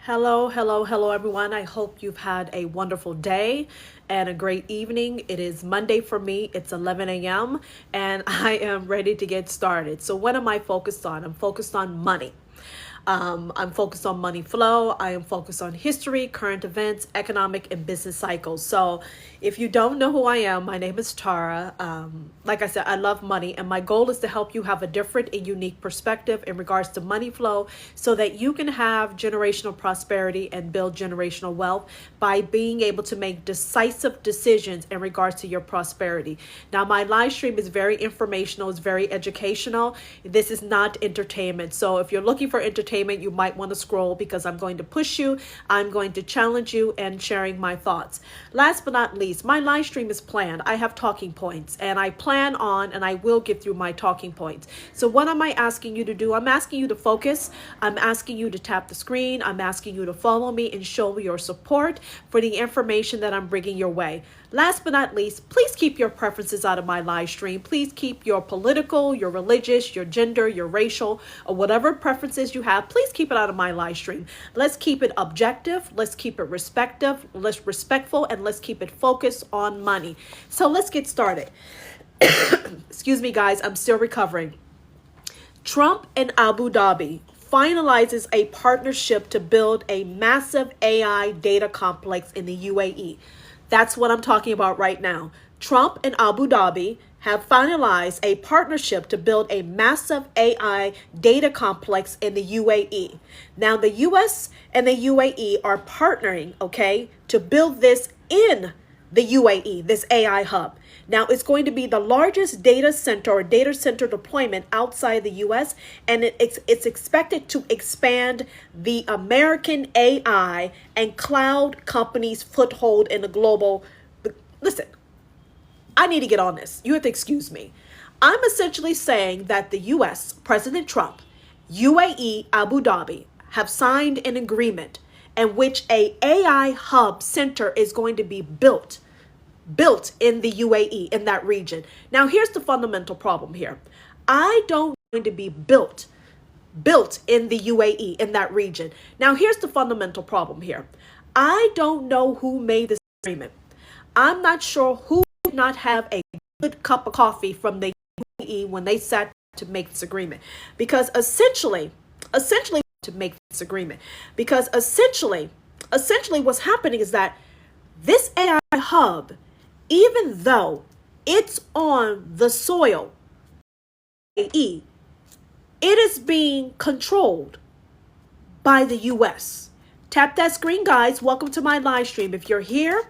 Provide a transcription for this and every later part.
Hello, everyone. I hope you've had a wonderful day and a great evening. It is Monday for me. It's 11 a.m. and I am ready to get started. So what am I focused on? I'm focused on money. I'm focused on money flow. I am focused on history, current events, economic, and business cycles. So if you don't know who I am, my name is Tara. Like I said, I love money, and my goal is to help you have a different and unique perspective in regards to money flow so that you can have generational prosperity and build generational wealth by being able to make decisive decisions in regards to your prosperity. Now, my live stream is very informational, it's very educational. This is not entertainment. So if you're looking for entertainment, you might want to scroll because I'm going to push you, I'm going to challenge you, and sharing my thoughts. Last but not least, my live stream is planned. I have talking points, and I plan on and I will get through my talking points. So what am I asking you to do? I'm asking you to focus. I'm asking you to tap the screen. I'm asking you to follow me and show your support for the information that I'm bringing your way. Last but not least, please keep your preferences out of my live stream. Please keep your political, your religious, your gender, your racial, or whatever preferences you have. Please keep it out of my live stream. Let's keep it objective. Let's keep it respectful, and let's keep it focused on money. So let's get started. Excuse me, guys. I'm still recovering. Trump and Abu Dhabi finalizes a partnership to build a massive AI data complex in the UAE. That's what I'm talking about right now. Trump and Abu Dhabi have finalized a partnership to build a massive AI data complex in the UAE. Now, the US and the UAE are partnering, okay, to build this in the UAE, this AI hub. Now, it's going to be the largest data center deployment outside the US, and it's expected to expand the American AI and cloud companies' foothold in the global. Listen, I need to get on this. You have to excuse me. I'm essentially saying that the US, President Trump, UAE, Abu Dhabi have signed an agreement in which a AI hub center is going to be built in the UAE, in that region. Now, here's the fundamental problem here. I don't want to be built in the UAE, in that region. Now, here's the fundamental problem here. I don't know who made this agreement. I'm not sure who did not have a good cup of coffee from the UAE when they sat to make this agreement. Because essentially what's happening is that this AI hub, even though it's on the soil, it is being controlled by the US. Tap that screen, guys. Welcome to my live stream. If you're here,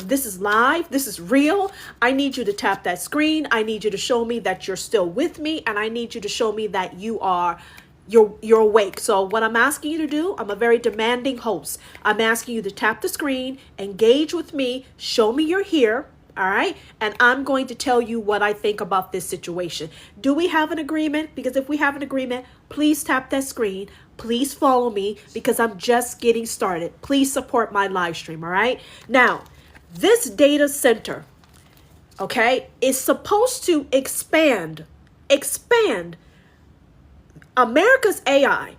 this is live. This is real. I need you to tap that screen. I need you to show me that you're still with me, and I need you to show me that you're awake. So what I'm asking you to do, I'm a very demanding host. I'm asking you to tap the screen, engage with me, show me you're here, all right? And I'm going to tell you what I think about this situation. Do we have an agreement? Because if we have an agreement, please tap that screen. Please follow me because I'm just getting started. Please support my live stream, all right? Now, this data center, okay, is supposed to expand America's AI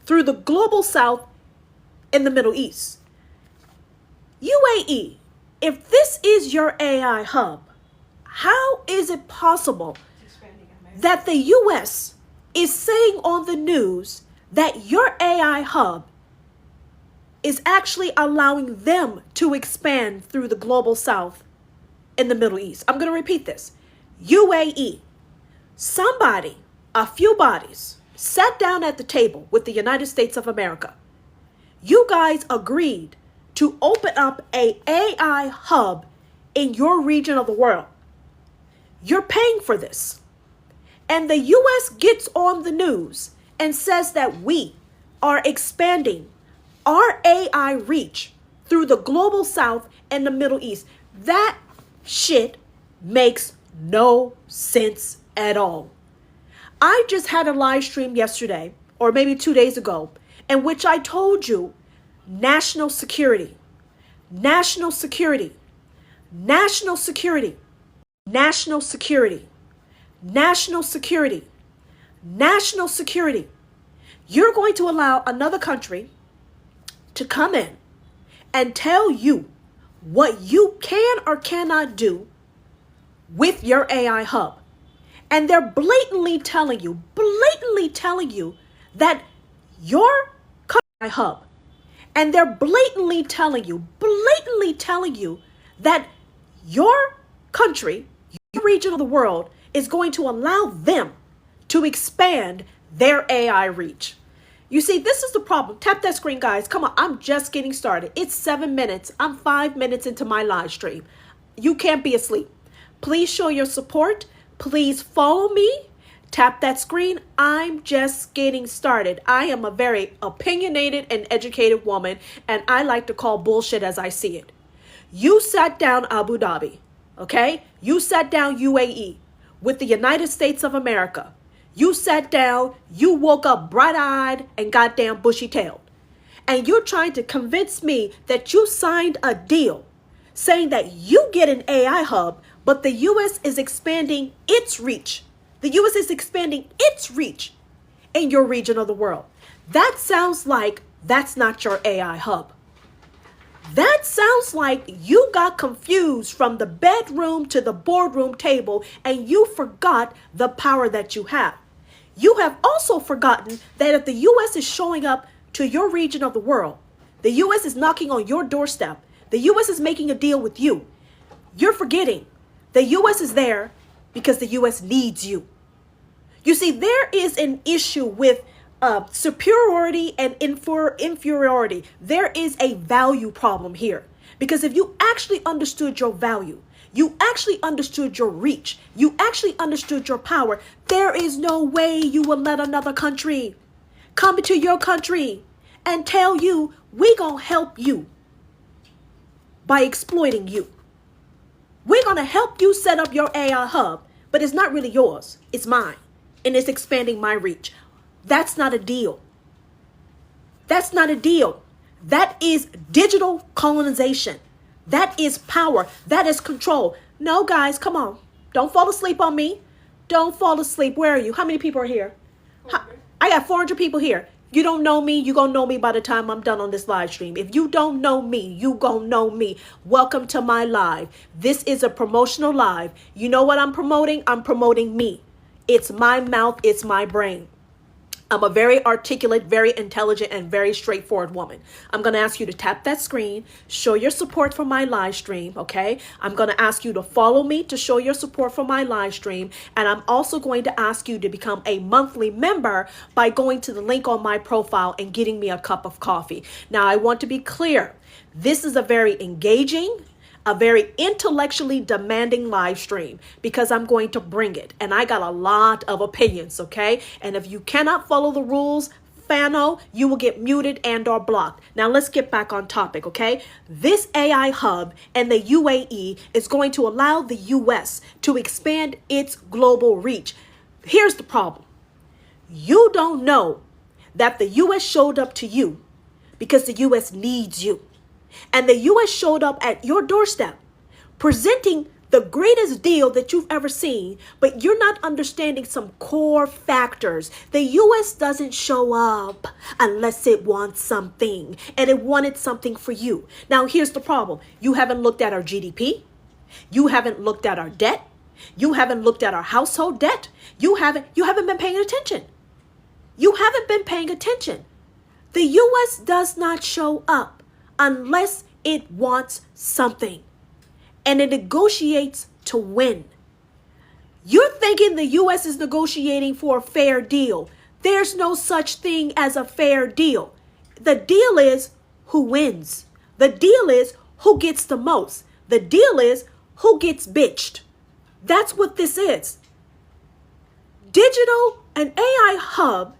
through the global south in the Middle East. UAE, if this is your AI hub, how is it possible that the US is saying on the news that your AI hub is actually allowing them to expand through the global south in the Middle East? I'm going to repeat this. UAE, a few bodies sat down at the table with the United States of America. You guys agreed to open up a AI hub in your region of the world. You're paying for this. And the US gets on the news and says that we are expanding our AI reach through the global south and the Middle East. That shit makes no sense at all. I just had a live stream yesterday, or maybe 2 days ago, in which I told you national security, national security, national security, national security, national security, national security. You're going to allow another country to come in and tell you what you can or cannot do with your AI hub. And they're blatantly telling you that your AI hub, and they're blatantly telling you that your country, your region of the world is going to allow them to expand their AI reach. You see, this is the problem. Tap that screen, guys. Come on, I'm just getting started. It's 7 minutes. I'm 5 minutes into my live stream. You can't be asleep. Please show your support. Please follow me. Tap that screen. I'm just getting started. I am a very opinionated and educated woman, and I like to call bullshit as I see it. You sat down Abu Dhabi, okay? You sat down UAE with the United States of America. You sat down, you woke up bright-eyed and goddamn bushy-tailed. And you're trying to convince me that you signed a deal saying that you get an AI hub, but the U.S. is expanding its reach. The U.S. is expanding its reach in your region of the world. That sounds like that's not your AI hub. That sounds like you got confused from the bedroom to the boardroom table and you forgot the power that you have. You have also forgotten that if the U.S. is showing up to your region of the world, the U.S. is knocking on your doorstep, the U.S. is making a deal with you, you're forgetting the U.S. is there because the U.S. needs you. You see, there is an issue with superiority and inferiority. There is a value problem here. Because if you actually understood your value, you actually understood your reach, you actually understood your power, there is no way you will let another country come to your country and tell you, we gonna help you by exploiting you. We're gonna help you set up your AI hub, but it's not really yours, it's mine, and it's expanding my reach. That's not a deal. That's not a deal. That is digital colonization. That is power. That is control. No, guys, come on. Don't fall asleep on me. Don't fall asleep. Where are you? How many people are here? I got 400 people here. You don't know me. You're going to know me by the time I'm done on this live stream. If you don't know me, you going to know me. Welcome to my live. This is a promotional live. You know what I'm promoting? I'm promoting me. It's my mouth. It's my brain. I'm a very articulate, very intelligent, and very straightforward woman. I'm going to ask you to tap that screen, show your support for my live stream, okay? I'm going to ask you to follow me to show your support for my live stream. And I'm also going to ask you to become a monthly member by going to the link on my profile and getting me a cup of coffee. Now, I want to be clear. This is a very engaging, a very intellectually demanding live stream because I'm going to bring it. And I got a lot of opinions, okay? And if you cannot follow the rules, Fano, you will get muted and or blocked. Now let's get back on topic, okay? This AI hub and the UAE is going to allow the US to expand its global reach. Here's the problem. You don't know that the US showed up to you because the US needs you. And the U.S. showed up at your doorstep, presenting the greatest deal that you've ever seen, but you're not understanding some core factors. The U.S. doesn't show up unless it wants something, and it wanted something for you. Now, here's the problem. You haven't looked at our GDP. You haven't looked at our debt. You haven't looked at our household debt. You haven't been paying attention. You haven't been paying attention. The U.S. does not show up unless it wants something, and it negotiates to win. You're thinking the U.S. is negotiating for a fair deal. There's no such thing as a fair deal. The deal is who wins. The deal is who gets the most. The deal is who gets bitched. That's what this is. Digital and AI hub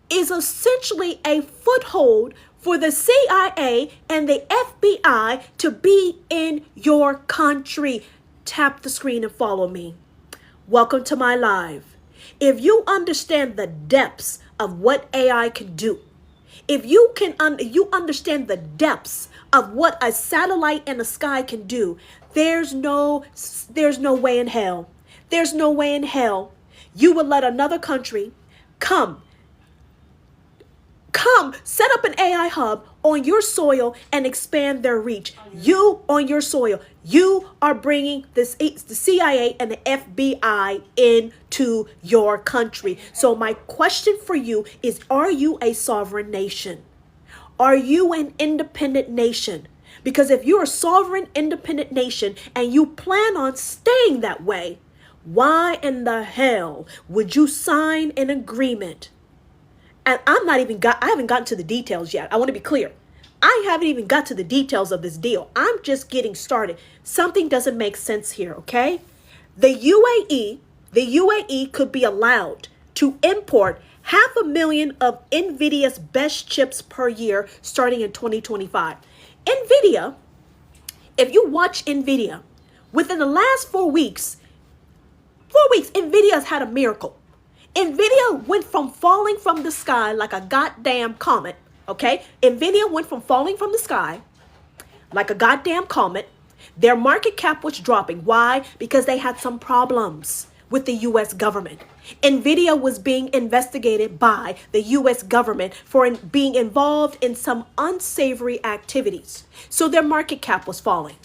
is essentially a foothold for the CIA and the FBI to be in your country. Tap the screen and follow me. Welcome to my live. If you understand the depths of what AI can do, if you understand the depths of what a satellite in the sky can do, there's no way in hell. There's no way in hell you would let another country come come set up an AI hub on your soil and expand their reach. You on your soil, you are bringing the CIA and the FBI into your country. So my question for you is, are you a sovereign nation? Are you an independent nation? Because if you're a sovereign, independent nation and you plan on staying that way, why in the hell would you sign an agreement? And I haven't gotten to the details yet. I want to be clear. I haven't even got to the details of this deal. I'm just getting started. Something doesn't make sense here, okay? The UAE could be allowed to import 500,000 of NVIDIA's best chips per year starting in 2025. NVIDIA, if you watch NVIDIA, within the last 4 weeks, NVIDIA has had a miracle. NVIDIA went from falling from the sky like a goddamn comet, okay? NVIDIA went from falling from the sky like a goddamn comet. Their market cap was dropping. Why? Because they had some problems with the U.S. government. NVIDIA was being investigated by the U.S. government for being involved in some unsavory activities. So their market cap was falling.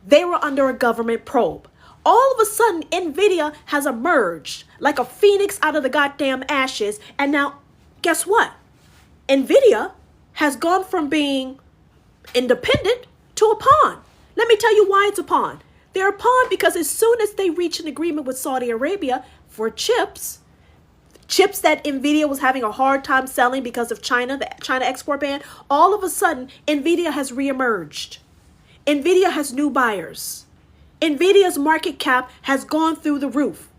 They were under a government probe. All of a sudden, NVIDIA has emerged like a phoenix out of the goddamn ashes. And now, guess what? NVIDIA has gone from being independent to a pawn. Let me tell you why it's a pawn. They're a pawn because as soon as they reach an agreement with Saudi Arabia for chips that NVIDIA was having a hard time selling because of China, the China export ban, all of a sudden, NVIDIA has reemerged. NVIDIA has new buyers. NVIDIA's market cap has gone through the roof.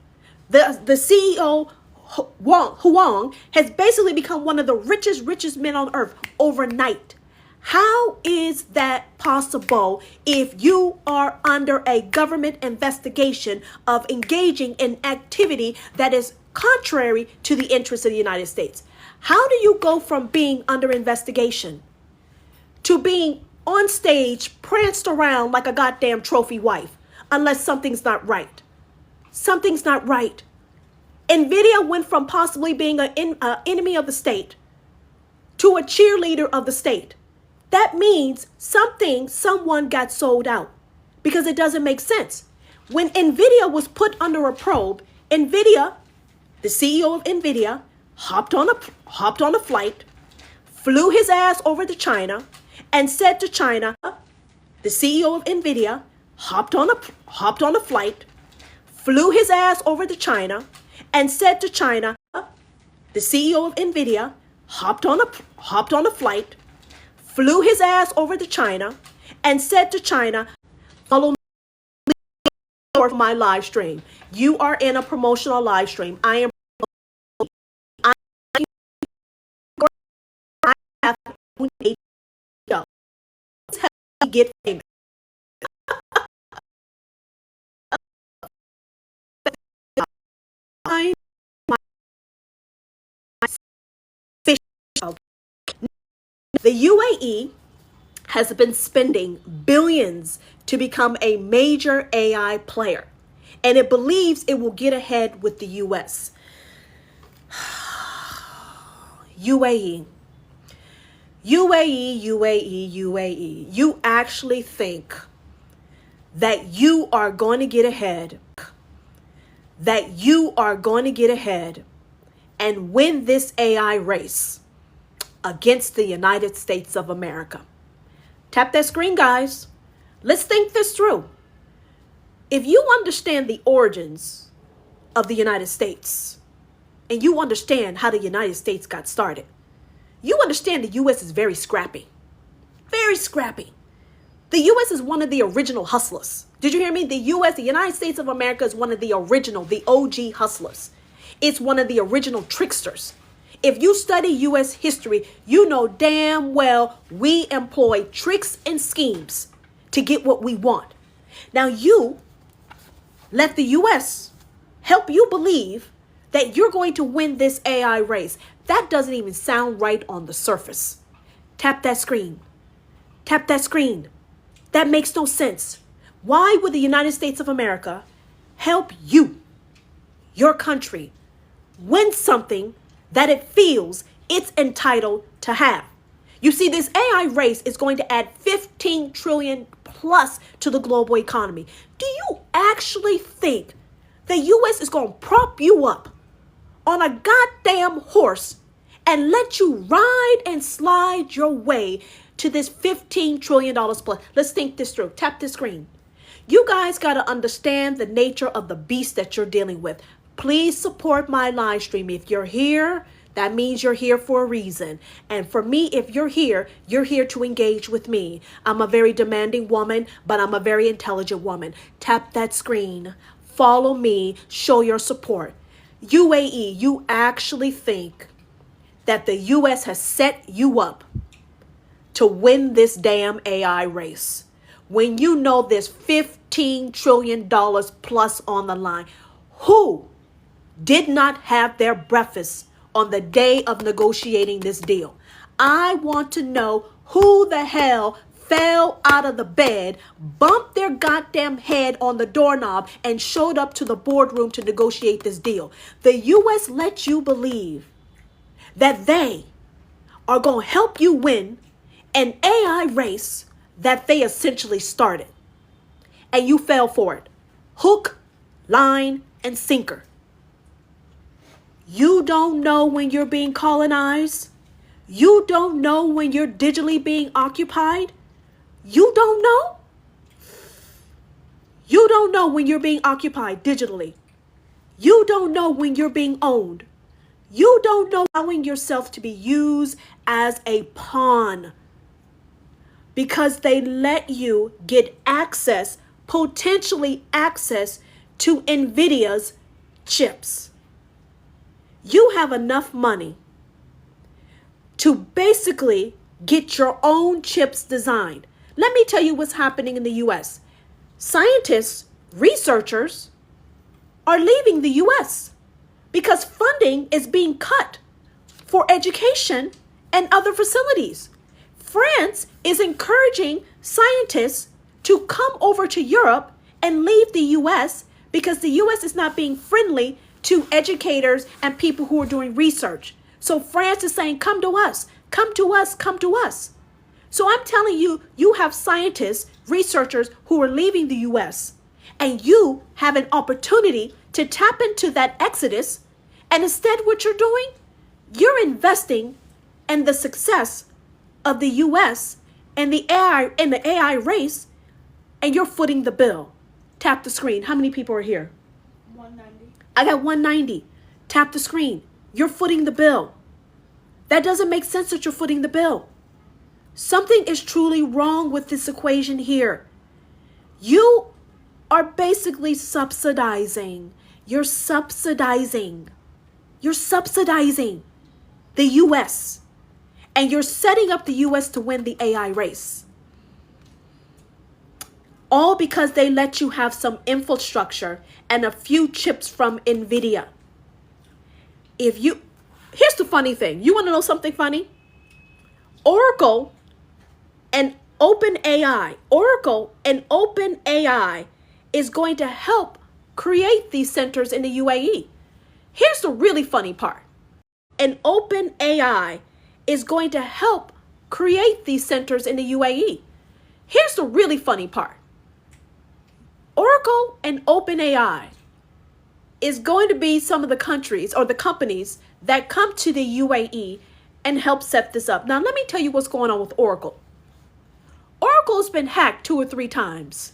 The CEO, Huang, has basically become one of the richest men on earth overnight. How is that possible if you are under a government investigation of engaging in activity that is contrary to the interests of the United States? How do you go from being under investigation to being on stage, pranced around like a goddamn trophy wife, unless something's not right? Something's not right. NVIDIA went from possibly being an enemy of the state to a cheerleader of the state. That means someone got sold out, because it doesn't make sense. When NVIDIA was put under a probe, NVIDIA, the CEO of NVIDIA, hopped on a flight, flew his ass over to China, and said to China, the CEO of NVIDIA hopped on a flight, flew his ass over to China, and said to China, the CEO of NVIDIA hopped on a flight, flew his ass over to China, and said to China, follow me for my live stream. You are in a promotional live stream. I have get famous. The UAE has been spending billions to become a major AI player, and it believes it will get ahead with the US. UAE. You actually think that you are going to get ahead, and win this AI race against the United States of America? Tap that screen, guys. Let's think this through. If you understand the origins of the United States, and you understand how the United States got started, you understand the U.S. is very scrappy. Very scrappy. The U.S. is one of the original hustlers. Did you hear me? The United States of America, is one of the OG hustlers. It's one of the original tricksters. If you study U.S. history, you know damn well we employ tricks and schemes to get what we want. Now you let the U.S. help you believe that you're going to win this AI race. That doesn't even sound right on the surface. Tap that screen. Tap that screen. That makes no sense. Why would the United States of America help you, your country, win something that it feels it's entitled to have. You see, this AI race is going to add 15 trillion plus to the global economy. Do you actually think the US is going to prop you up on a goddamn horse and let you ride and slide your way to this $15 trillion plus? Let's think this through. Tap the screen. You guys got to understand the nature of the beast that you're dealing with. Please support my live stream. If you're here, that means you're here for a reason. And for me, if you're here to engage with me. I'm a very demanding woman, but I'm a very intelligent woman. Tap that screen. Follow me. Show your support. UAE, you actually think that the US has set you up to win this damn AI race when you know there's $15 trillion plus on the line? Who did not have their breakfast on the day of negotiating this deal? I want to know who the hell fell out of the bed, bumped their goddamn head on the doorknob, and showed up to the boardroom to negotiate this deal. The US let you believe that they are going to help you win an AI race that they essentially started. And you fell for it. Hook, line, and sinker. You don't know when you're being colonized. You don't know when you're digitally being occupied. You don't know. You don't know when you're being occupied digitally. You don't know when you're being owned. You don't know allowing yourself to be used as a pawn because they let you get access, potentially access to NVIDIA's chips. You have enough money to basically get your own chips designed. Let me tell you what's happening in the US. Scientists, researchers are leaving the US because funding is being cut for education and other facilities. France is encouraging scientists to come over to Europe and leave the US because the US is not being friendly to educators and people who are doing research. So France is saying, come to us, come to us, come to us. So I'm telling you, you have scientists, researchers who are leaving the US, and you have an opportunity to tap into that exodus. And instead what you're doing, you're investing in the success of the US and the AI race, and you're footing the bill. Tap the screen. How many people are here? 190. I got 190. Tap the screen. You're footing the bill. That doesn't make sense that you're footing the bill. Something is truly wrong with this equation here. You are basically subsidizing. You're subsidizing the US. And you're setting up the US to win the AI race. All because they let you have some infrastructure and a few chips from NVIDIA. Here's the funny thing. You want to know something funny? Oracle and OpenAI is going to help create these centers in the UAE. Here's the really funny part. And OpenAI is going to help create these centers in the UAE. Here's the really funny part. Oracle and OpenAI is going to be some of the countries or the companies that come to the UAE and help set this up. Now, let me tell you what's going on with Oracle. Oracle's been hacked 2 or 3 times.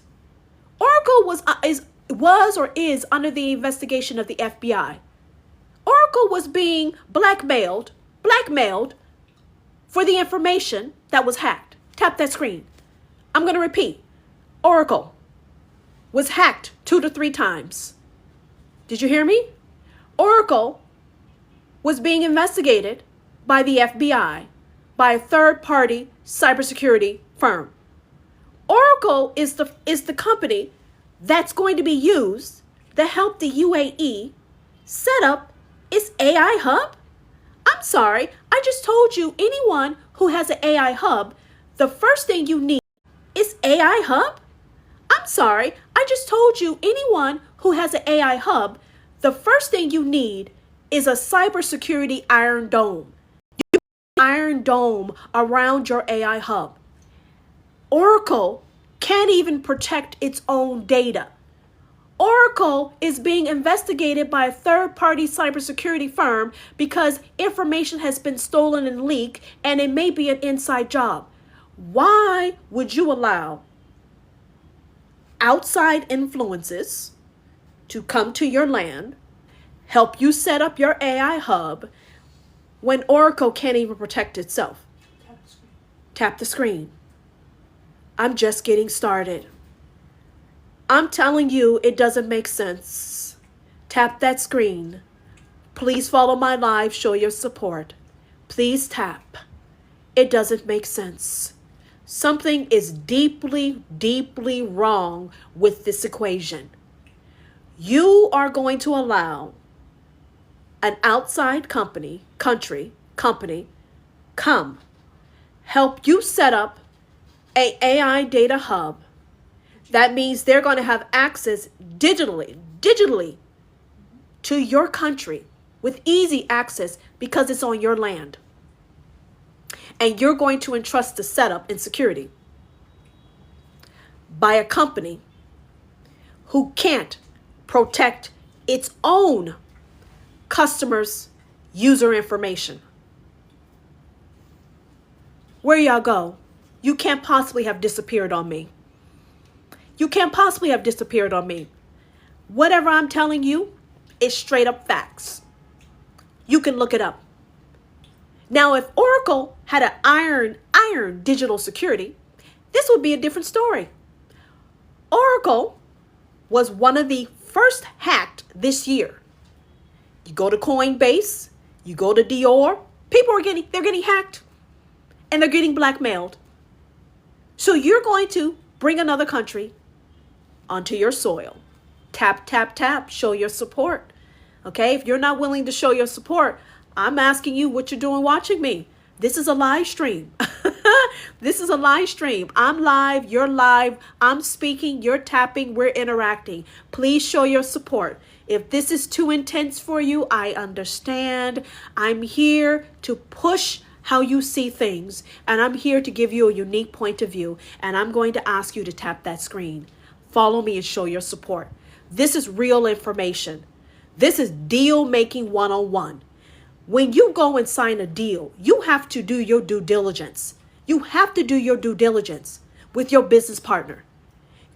Oracle was or is under the investigation of the FBI. Oracle was being blackmailed for the information that was hacked. Tap that screen. I'm going to repeat. Oracle was hacked 2 to 3 times. Did you hear me? Oracle was being investigated by the FBI, by a third-party cybersecurity firm. Oracle is the company that's going to be used to help the UAE set up its AI hub. I'm sorry, I just told you anyone who has an AI hub, the first thing you need is AI hub. I'm sorry, I just told you anyone who has an AI hub, the first thing you need is a cybersecurity iron dome. Iron Dome around your AI hub. Oracle can't even protect its own data. Oracle is being investigated by a third-party cybersecurity firm because information has been stolen and leaked, and it may be an inside job. Why would you allow outside influences to come to your land, help you set up your AI hub, when Oracle can't even protect itself? Tap the screen. I'm just getting started. I'm telling you, it doesn't make sense. Tap that screen. Please follow my live, show your support. Please tap. It doesn't make sense. Something is deeply, deeply wrong with this equation. You are going to allow an outside company come help you set up an AI data hub. That means they're going to have access digitally to your country with easy access because it's on your land. And you're going to entrust the setup and security by a company who can't protect its own customers' user information. Where y'all go? You can't possibly have disappeared on me. You can't possibly have disappeared on me. Whatever I'm telling you is straight up facts. You can look it up. Now, if Oracle had an iron digital security, this would be a different story. Oracle was one of the first hacked this year. You go to Coinbase, you go to Dior, they're getting hacked and they're getting blackmailed. So you're going to bring another country onto your soil. Tap, tap, tap, show your support. Okay, if you're not willing to show your support, I'm asking you what you're doing watching me. This is a live stream. This is a live stream. I'm live, you're live, I'm speaking, you're tapping, we're interacting. Please show your support. If this is too intense for you, I understand. I'm here to push how you see things, and I'm here to give you a unique point of view, and I'm going to ask you to tap that screen. Follow me and show your support. This is real information. This is deal making 101. When you go and sign a deal, you have to do your due diligence. You have to do your due diligence with your business partner.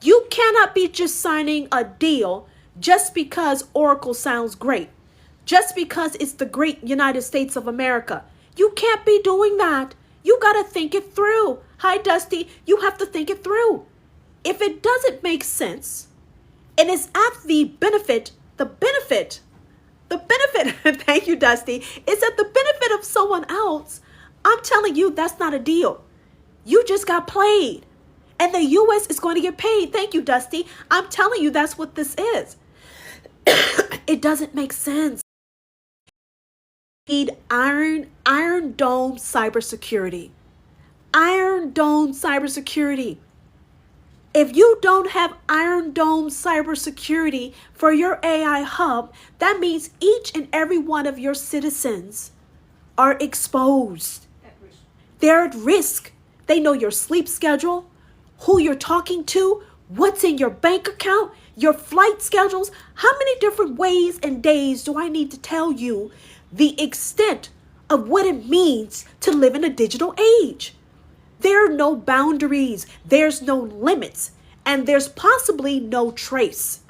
You cannot be just signing a deal just because Oracle sounds great, just because it's the great United States of America. You can't be doing that. You got to think it through. Hi, Dusty. You have to think it through. If it doesn't make sense and it's at the benefit, thank you, Dusty, it's at the benefit of someone else, I'm telling you, that's not a deal. You just got played. And the U.S. is going to get paid. Thank you, Dusty. I'm telling you, that's what this is. It doesn't make sense. Need Iron Dome cybersecurity. Iron Dome cybersecurity. If you don't have Iron Dome cybersecurity for your AI hub, that means each and every one of your citizens are exposed. They're at risk. They know your sleep schedule, who you're talking to, what's in your bank account, your flight schedules. How many different ways and days do I need to tell you the extent of what it means to live in a digital age? There are no boundaries, there's no limits, and there's possibly no trace.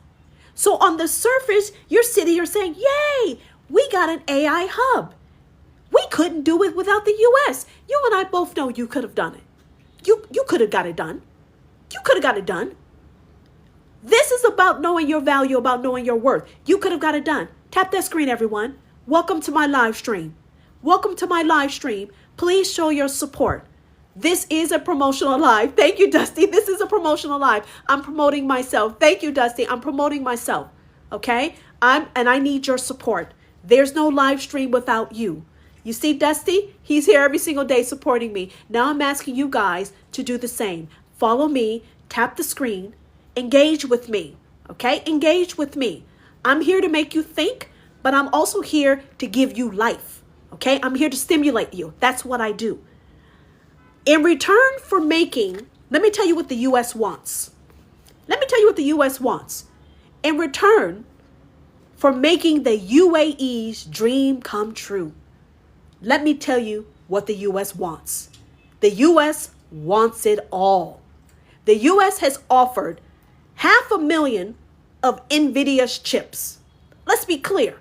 So on the surface, you're sitting here saying, yay, we got an AI hub. We couldn't do it without the US. You and I both know you could have done it. You could have got it done. You could have got it done. This is about knowing your value, about knowing your worth. You could have got it done. Tap that screen, everyone. Welcome to my live stream. Welcome to my live stream. Please show your support. This is a promotional live. Thank you, Dusty. This is a promotional live. I'm promoting myself. Thank you, Dusty. I'm promoting myself. Okay? I need your support. There's no live stream without you. You see Dusty? He's here every single day supporting me. Now I'm asking you guys to do the same. Follow me, tap the screen, engage with me. Okay? Engage with me. I'm here to make you think, but I'm also here to give you life. Okay, I'm here to stimulate you. That's what I do. In return for making, let me tell you what the U.S. wants. Let me tell you what the U.S. wants. In return for making the UAE's dream come true, let me tell you what the U.S. wants. The U.S. wants it all. The U.S. has offered 500,000 of NVIDIA's chips. Let's be clear.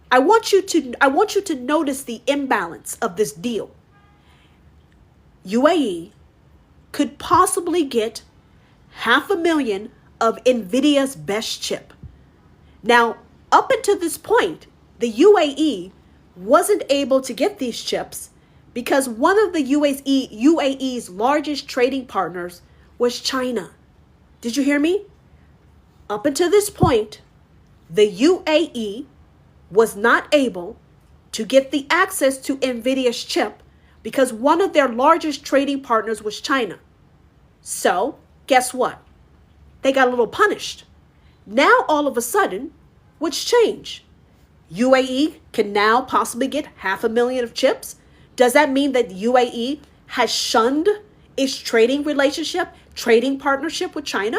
I want you to notice the imbalance of this deal. UAE could possibly get 500,000 of NVIDIA's best chip. Now, up until this point, the UAE wasn't able to get these chips because one of the UAE's largest trading partners was China. Did you hear me? Up until this point, the UAE was not able to get the access to NVIDIA's chip because one of their largest trading partners was China. So, guess what? They got a little punished. Now, all of a sudden, what's changed? UAE can now possibly get 500,000 of chips. Does that mean that UAE has shunned its trading partnership with China?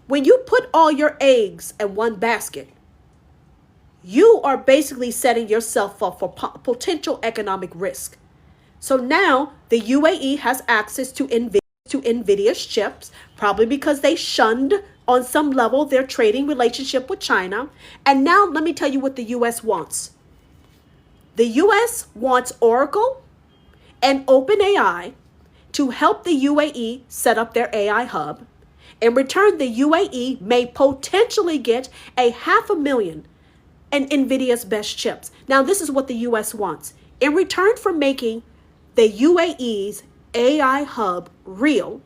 When you put all your eggs in one basket, you are basically setting yourself up for potential economic risk. So now the UAE has access to NVIDIA's chips, probably because they shunned on some level their trading relationship with China. And now let me tell you what the U.S. wants. The U.S. wants Oracle and OpenAI to help the UAE set up their AI hub. In return, the UAE may potentially get 500,000 and NVIDIA's best chips. Now, this is what the U.S. wants. In return for making the UAE's AI hub real,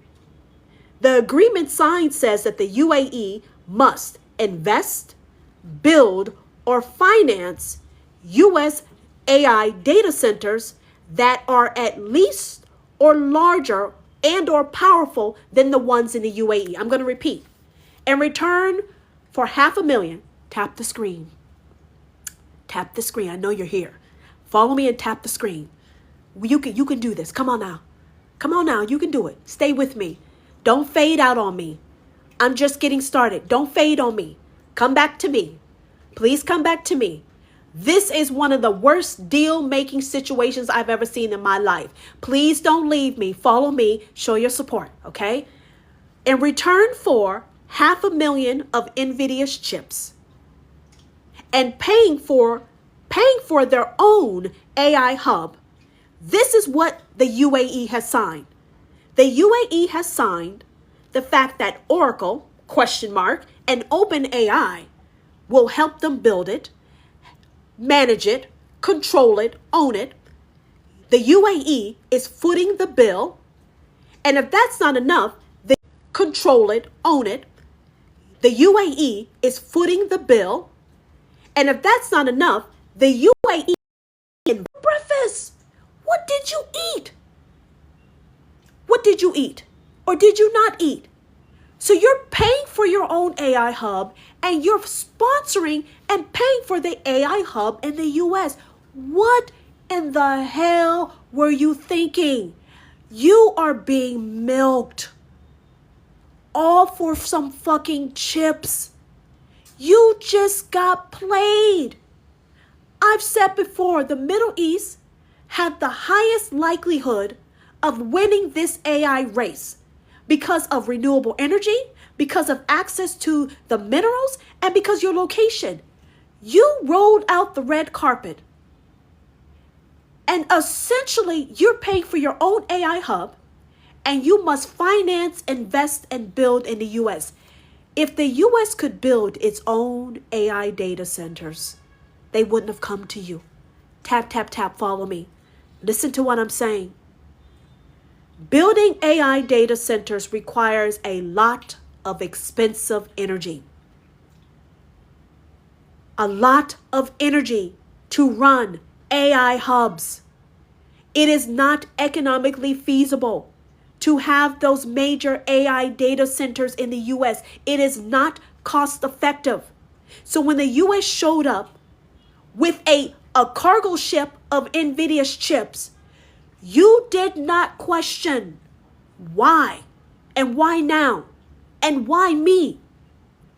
the agreement signed says that the UAE must invest, build, or finance U.S. AI data centers that are at least or larger and or powerful than the ones in the UAE. I'm going to repeat. In return for 500,000, tap the screen. Tap the screen. I know you're here. Follow me and tap the screen. You can do this. Come on now. Come on now. You can do it. Stay with me. Don't fade out on me. I'm just getting started. Don't fade on me. Come back to me. Please come back to me. This is one of the worst deal-making situations I've ever seen in my life. Please don't leave me. Follow me. Show your support, okay? In return for 500,000 of NVIDIA's chips and paying for their own AI hub, this is what the UAE has signed. The UAE has signed the fact that Oracle, ? And OpenAI will help them build it, manage it, control it, own it. The UAE is footing the bill. And if that's not enough, they control it, own it. The UAE is footing the bill. And if that's not enough, the UAE in breakfast. What did you eat? What did you eat? Or did you not eat? So you're paying for your own AI hub and you're sponsoring and paying for the AI hub in the US. What in the hell were you thinking? You are being milked. All for some fucking chips. You just got played. I've said before, the Middle East had the highest likelihood of winning this AI race because of renewable energy, because of access to the minerals, and because your location. You rolled out the red carpet. And essentially, you're paying for your own AI hub, and you must finance, invest, and build in the U.S. If the U.S. could build its own AI data centers, they wouldn't have come to you. Tap, tap, tap, follow me. Listen to what I'm saying. Building AI data centers requires a lot of expensive energy. A lot of energy to run AI hubs. It is not economically feasible to have those major AI data centers in the US. It is not cost effective. So when the US showed up with a a cargo ship of NVIDIA's chips, you did not question why and why now and why me.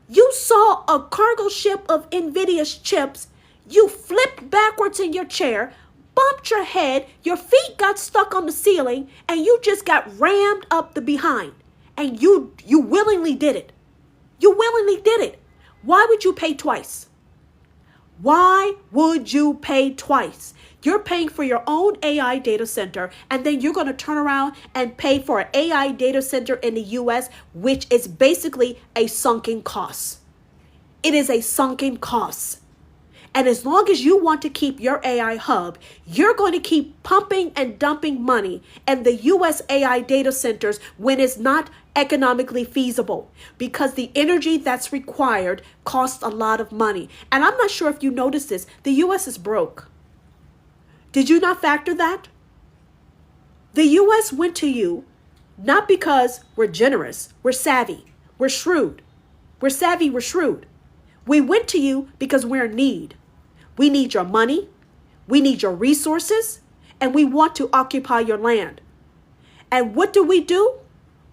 You saw a cargo ship of NVIDIA's chips. You flipped backwards in your chair, bumped your head, your feet got stuck on the ceiling, and you just got rammed up the behind. And you willingly did it. You willingly did it. Why would you pay twice? Why would you pay twice? You're paying for your own AI data center, and then you're going to turn around and pay for an AI data center in the US, which is basically a sunken cost. It is a sunken cost. And as long as you want to keep your AI hub, you're going to keep pumping and dumping money in the US AI data centers when it's not economically feasible, because the energy that's required costs a lot of money. And I'm not sure if you noticed this, the US is broke. Did you not factor that? The US went to you not because we're generous, we're savvy, we're shrewd. We're savvy, we're shrewd. We went to you because we're in need. We need your money, we need your resources, and we want to occupy your land. And what do?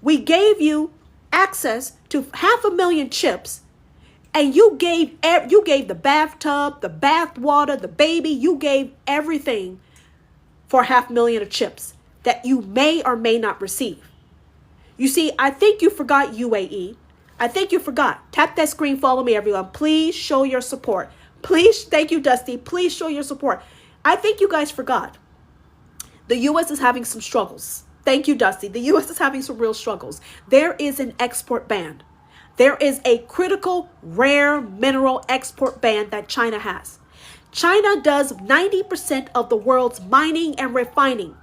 We gave you access to 500,000 chips, and you gave the bathtub, the bath water, the baby, you gave everything for 500,000 of chips that you may or may not receive. You see, I think you forgot UAE. I think you forgot. Tap that screen, follow me, everyone. Please show your support. Please, thank you, Dusty. Please show your support. I think you guys forgot. The U.S. is having some struggles. Thank you, Dusty. The U.S. is having some real struggles. There is an export ban. There is a critical rare mineral export ban that China has. China does 90% of the world's mining and refining.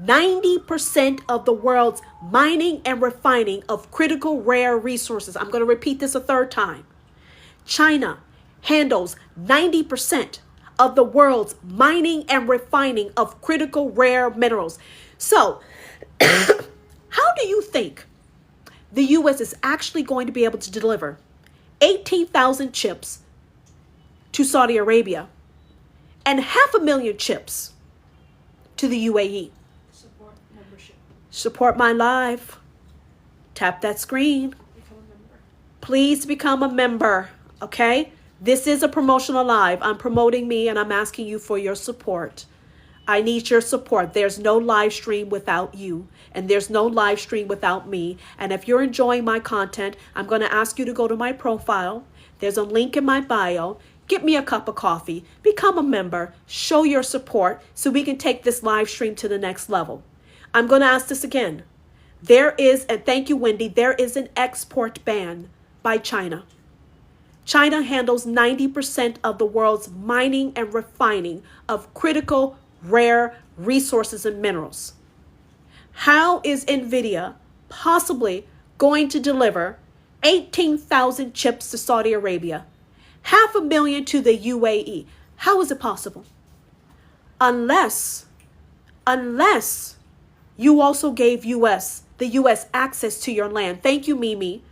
90% of the world's mining and refining of critical rare resources. I'm going to repeat this a third time. China handles 90% of the world's mining and refining of critical rare minerals. So, how do you think the U.S. is actually going to be able to deliver 18,000 chips to Saudi Arabia and 500,000 chips to the UAE? Support membership. Support my live. Tap that screen. Become a member. Please become a member, okay? This is a promotional live. I'm promoting me and I'm asking you for your support. I need your support. There's no live stream without you, and there's no live stream without me. And if you're enjoying my content, I'm going to ask you to go to my profile. There's a link in my bio. Get me a cup of coffee. Become a member. Show your support so we can take this live stream to the next level. I'm going to ask this again. There is, and thank you, Wendy, there is an export ban by China. China handles 90% of the world's mining and refining of critical rare resources and minerals. How is NVIDIA possibly going to deliver 18,000 chips to Saudi Arabia, 500,000 to the UAE? How is it possible? Unless you also gave the US access to your land. Thank you, Mimi.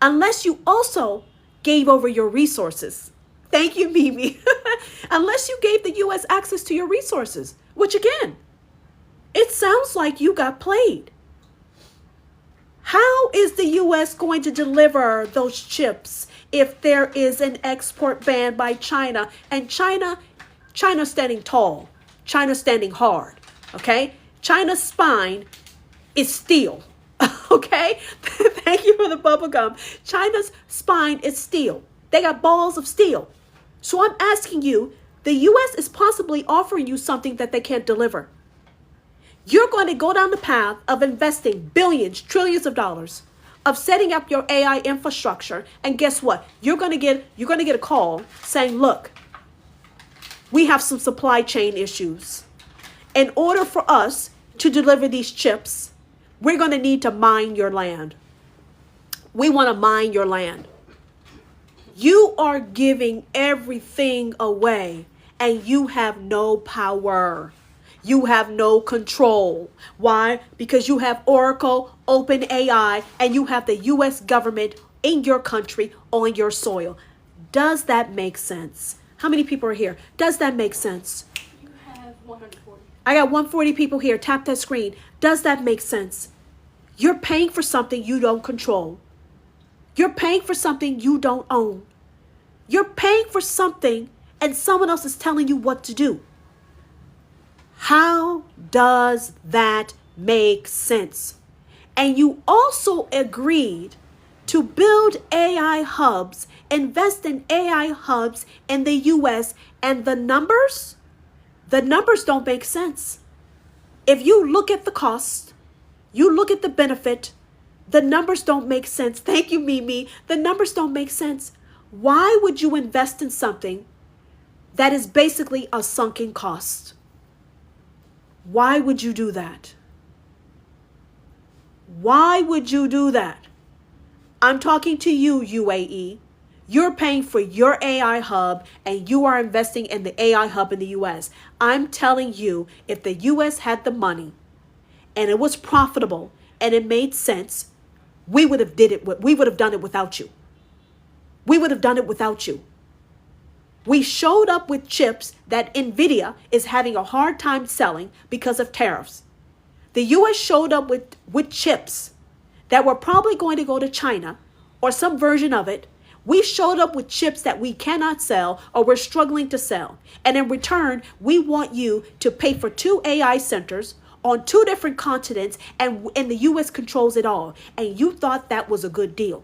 Unless you also gave over your resources. Thank you, Mimi. Unless you gave the U.S. access to your resources, which again, it sounds like you got played. How is the U.S. going to deliver those chips if there is an export ban by China? And China standing tall, China standing hard, okay? China's spine is steel, okay? Thank you for the bubble gum. China's spine is steel. They got balls of steel. So I'm asking you, the U.S. is possibly offering you something that they can't deliver. You're going to go down the path of investing billions, trillions of dollars, of setting up your AI infrastructure. And guess what? You're going to get a call saying, look, we have some supply chain issues. In order for us to deliver these chips, we're going to need to mine your land. We want to mine your land. You are giving everything away and you have no power. You have no control. Why? Because you have Oracle, OpenAI, and you have the U.S. government in your country on your soil. Does that make sense? How many people are here? Does that make sense? You have 140. I got 140 people here. Tap that screen. Does that make sense? You're paying for something you don't control. You're paying for something you don't own. You're paying for something and someone else is telling you what to do. How does that make sense? And you also agreed to build AI hubs, invest in AI hubs in the US, and the numbers don't make sense. If you look at the cost, you look at the benefit, the numbers don't make sense. Thank you, Mimi. The numbers don't make sense. Why would you invest in something that is basically a sunken cost? Why would you do that? Why would you do that? I'm talking to you, UAE. You're paying for your AI hub and you are investing in the AI hub in the US. I'm telling you, if the US had the money and it was profitable and it made sense, we would have done it without you. We would have done it without you. We showed up with chips that Nvidia is having a hard time selling because of tariffs. The US showed up with chips that were probably going to go to China or some version of it. We showed up with chips that we cannot sell or we're struggling to sell. And in return, we want you to pay for 2 AI centers on 2 different continents, and the US controls it all. And you thought that was a good deal.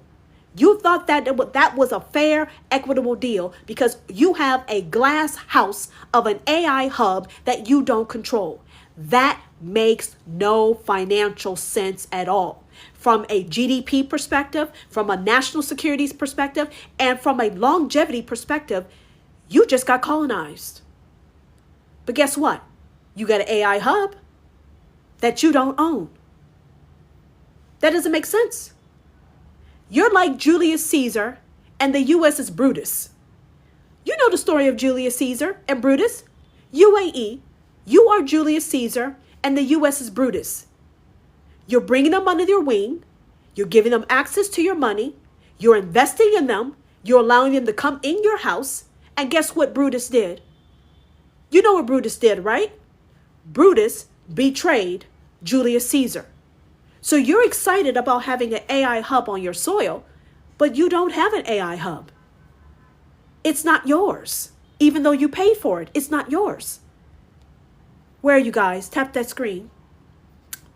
You thought that was a fair, equitable deal because you have a glass house of an AI hub that you don't control. That makes no financial sense at all. From a GDP perspective, from a national security perspective, and from a longevity perspective, you just got colonized. But guess what? You got an AI hub that you don't own. That doesn't make sense. You're like Julius Caesar and the US is Brutus. You know the story of Julius Caesar and Brutus? UAE, you are Julius Caesar and the US is Brutus. You're bringing them under your wing. You're giving them access to your money. You're investing in them. You're allowing them to come in your house. And guess what Brutus did? You know what Brutus did, right? Brutus betrayed Julius Caesar. So you're excited about having an AI hub on your soil, but you don't have an AI hub. It's not yours. Even though you paid for it, it's not yours. Where are you guys? Tap that screen.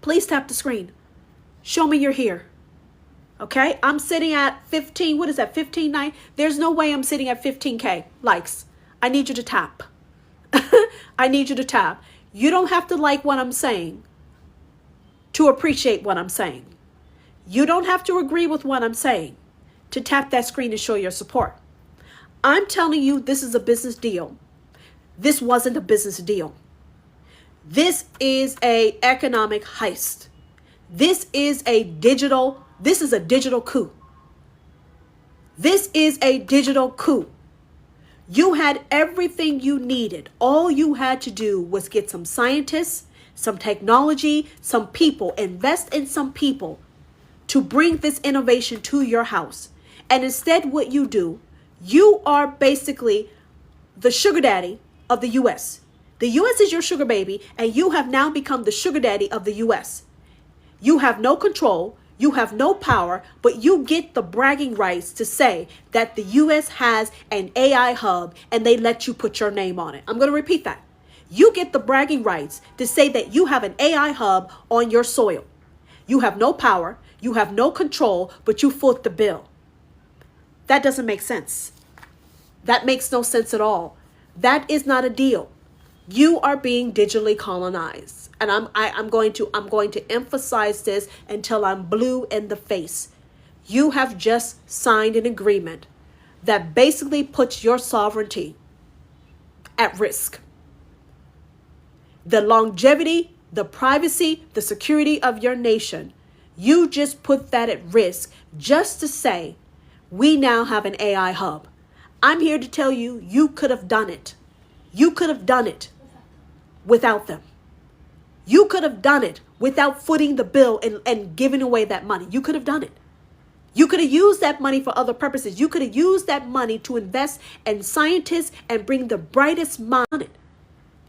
Please tap the screen. Show me you're here. Okay, I'm sitting at 15, what is that, 15.9? There's no way I'm sitting at 15K likes. I need you to tap. I need you to tap. You don't have to like what I'm saying to appreciate what I'm saying. You don't have to agree with what I'm saying to tap that screen and show your support. I'm telling you, this is a business deal. This wasn't a business deal. This is an economic heist. This is a digital coup. This is a digital coup. You had everything you needed. All you had to do was get some scientists, some technology, some people, invest in some people to bring this innovation to your house. And instead, what you do, you are basically the sugar daddy of the US. The US is your sugar baby, and you have now become the sugar daddy of the US. You have no control, you have no power, but you get the bragging rights to say that the US has an AI hub and they let you put your name on it. I'm going to repeat that. You get the bragging rights to say that you have an AI hub on your soil. You have no power, you have no control, but you foot the bill. That doesn't make sense. That makes no sense at all. That is not a deal. You are being digitally colonized. And I'm going to emphasize this until I'm blue in the face. You have just signed an agreement that basically puts your sovereignty at risk. The longevity, the privacy, the security of your nation, you just put that at risk just to say, we now have an AI hub. I'm here to tell you, you could have done it. You could have done it without them. You could have done it without footing the bill and giving away that money. You could have done it. You could have used that money for other purposes. You could have used that money to invest in scientists and bring the brightest mind.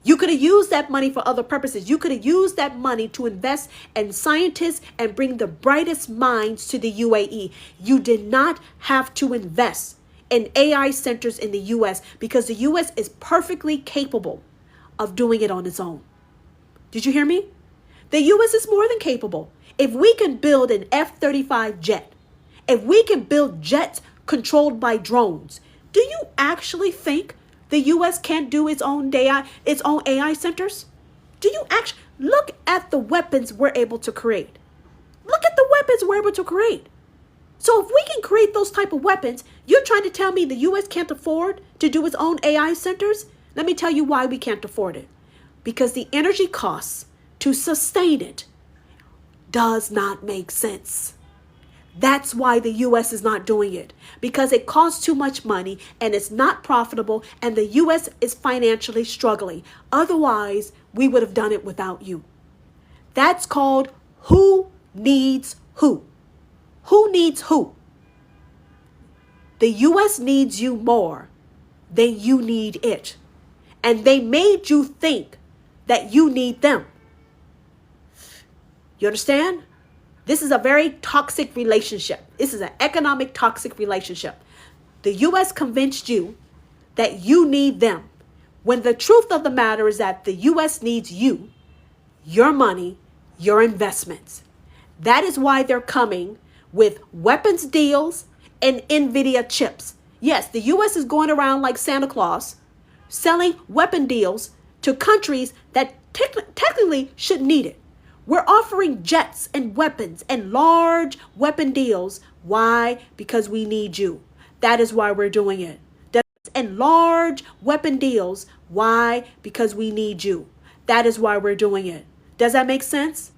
You could have used that money for other purposes. You could have used that money to invest in scientists and bring the brightest minds to the UAE. You did not have to invest in AI centers in the US because the US is perfectly capable of doing it on its own. Did you hear me? The US is more than capable. If we can build an F-35 jet, if we can build jets controlled by drones, do you actually think the US can't do its own AI centers? Do you actually look at the weapons we're able to create? Look at the weapons we're able to create. So if we can create those type of weapons, you're trying to tell me the US can't afford to do its own AI centers? Let me tell you why we can't afford it. Because the energy costs to sustain it does not make sense. That's why the US is not doing it, because it costs too much money and it's not profitable and the US is financially struggling. Otherwise, we would have done it without you. That's called who needs who. Who needs who? The US needs you more than you need it. And they made you think that you need them. You understand? This is a very toxic relationship. This is an economic toxic relationship. The US convinced you that you need them, when the truth of the matter is that the US needs you, your money, your investments. That is why they're coming with weapons deals and NVIDIA chips. Yes, the US is going around like Santa Claus, selling weapon deals to countries that technically should need it. We're offering jets and weapons and large weapon deals. Why? Because we need you. That is why we're doing it. And large weapon deals. Why? Because we need you. That is why we're doing it. Does that make sense?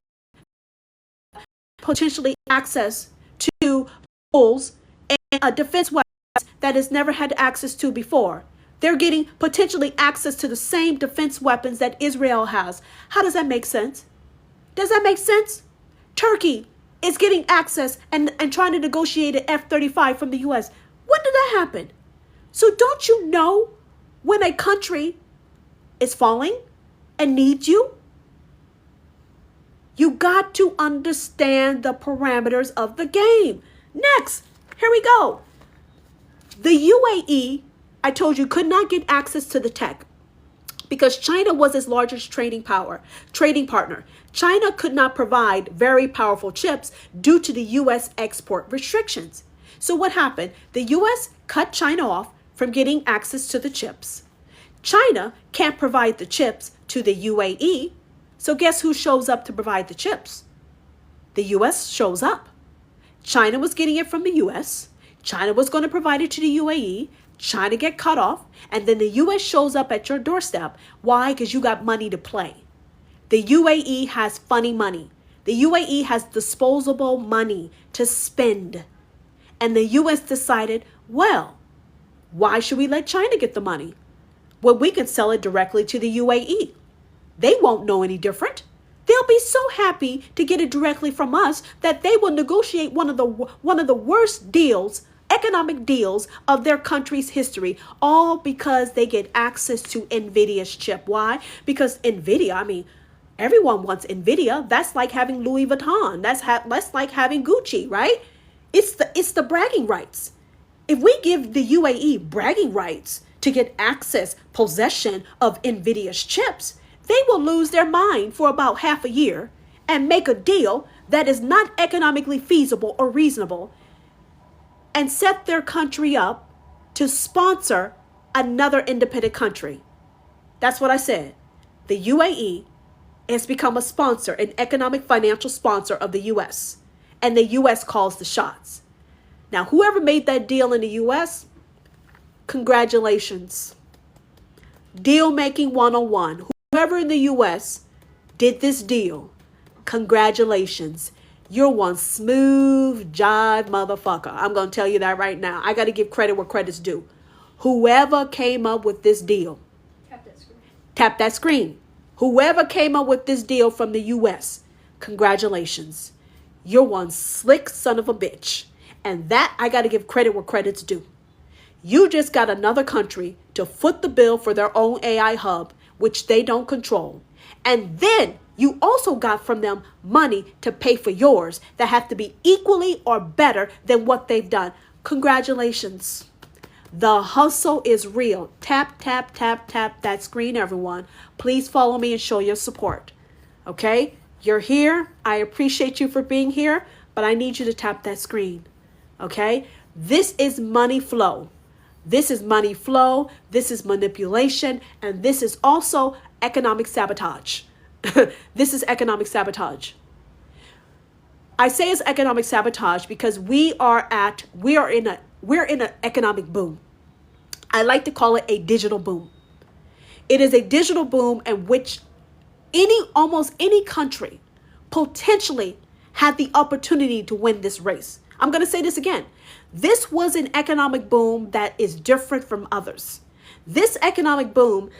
Potentially access to tools and defense weapons that has never had access to before. They're getting potentially access to the same defense weapons that Israel has. How does that make sense? Does that make sense? Turkey is getting access and trying to negotiate an F-35 from the US. When did that happen? So don't you know when a country is falling and needs you? You got to understand the parameters of the game. Next, here we go. The UAE, I told you, could not get access to the tech because China was its largest trading partner. China could not provide very powerful chips due to the US export restrictions. So what happened? The US cut China off from getting access to the chips. China can't provide the chips to the UAE. So guess who shows up to provide the chips? The US shows up. China was getting it from the US. China was going to provide it to the UAE. China get cut off. And then the US shows up at your doorstep. Why? Because you got money to play. The UAE has funny money. The UAE has disposable money to spend. And the US decided, well, why should we let China get the money? Well, we can sell it directly to the UAE. They won't know any different. They'll be so happy to get it directly from us that they will negotiate one of the worst deals, economic deals of their country's history, all because they get access to NVIDIA's chip. Why? Because NVIDIA, everyone wants NVIDIA. That's like having Louis Vuitton. That's like having Gucci, right? It's the bragging rights. If we give the UAE bragging rights to get access, possession of NVIDIA's chips, they will lose their mind for about half a year and make a deal that is not economically feasible or reasonable and set their country up to sponsor another independent country. That's what I said. The UAE has become a sponsor, an economic financial sponsor of the US, and the US calls the shots. Now, whoever made that deal in the US, congratulations. Deal making 101. Whoever in the US did this deal, congratulations. You're one smooth jive motherfucker. I'm going to tell you that right now. I got to give credit where credit's due. Whoever came up with this deal. Tap that screen. Tap that screen. Whoever came up with this deal from the US, congratulations. You're one slick son of a bitch. And that I got to give credit where credit's due. You just got another country to foot the bill for their own AI hub, which they don't control. And then you also got from them money to pay for yours that have to be equally or better than what they've done. Congratulations. The hustle is real. Tap, tap, tap, tap that screen, everyone. Please follow me and show your support. Okay? You're here. I appreciate you for being here, but I need you to tap that screen. Okay? This is money flow. This is money flow. This is manipulation. And this is also economic sabotage. This is economic sabotage. I say it's economic sabotage because we're in an economic boom. I like to call it a digital boom. It is a digital boom in which almost any country potentially had the opportunity to win this race. I'm going to say this again. This was an economic boom that is different from others. This economic boom,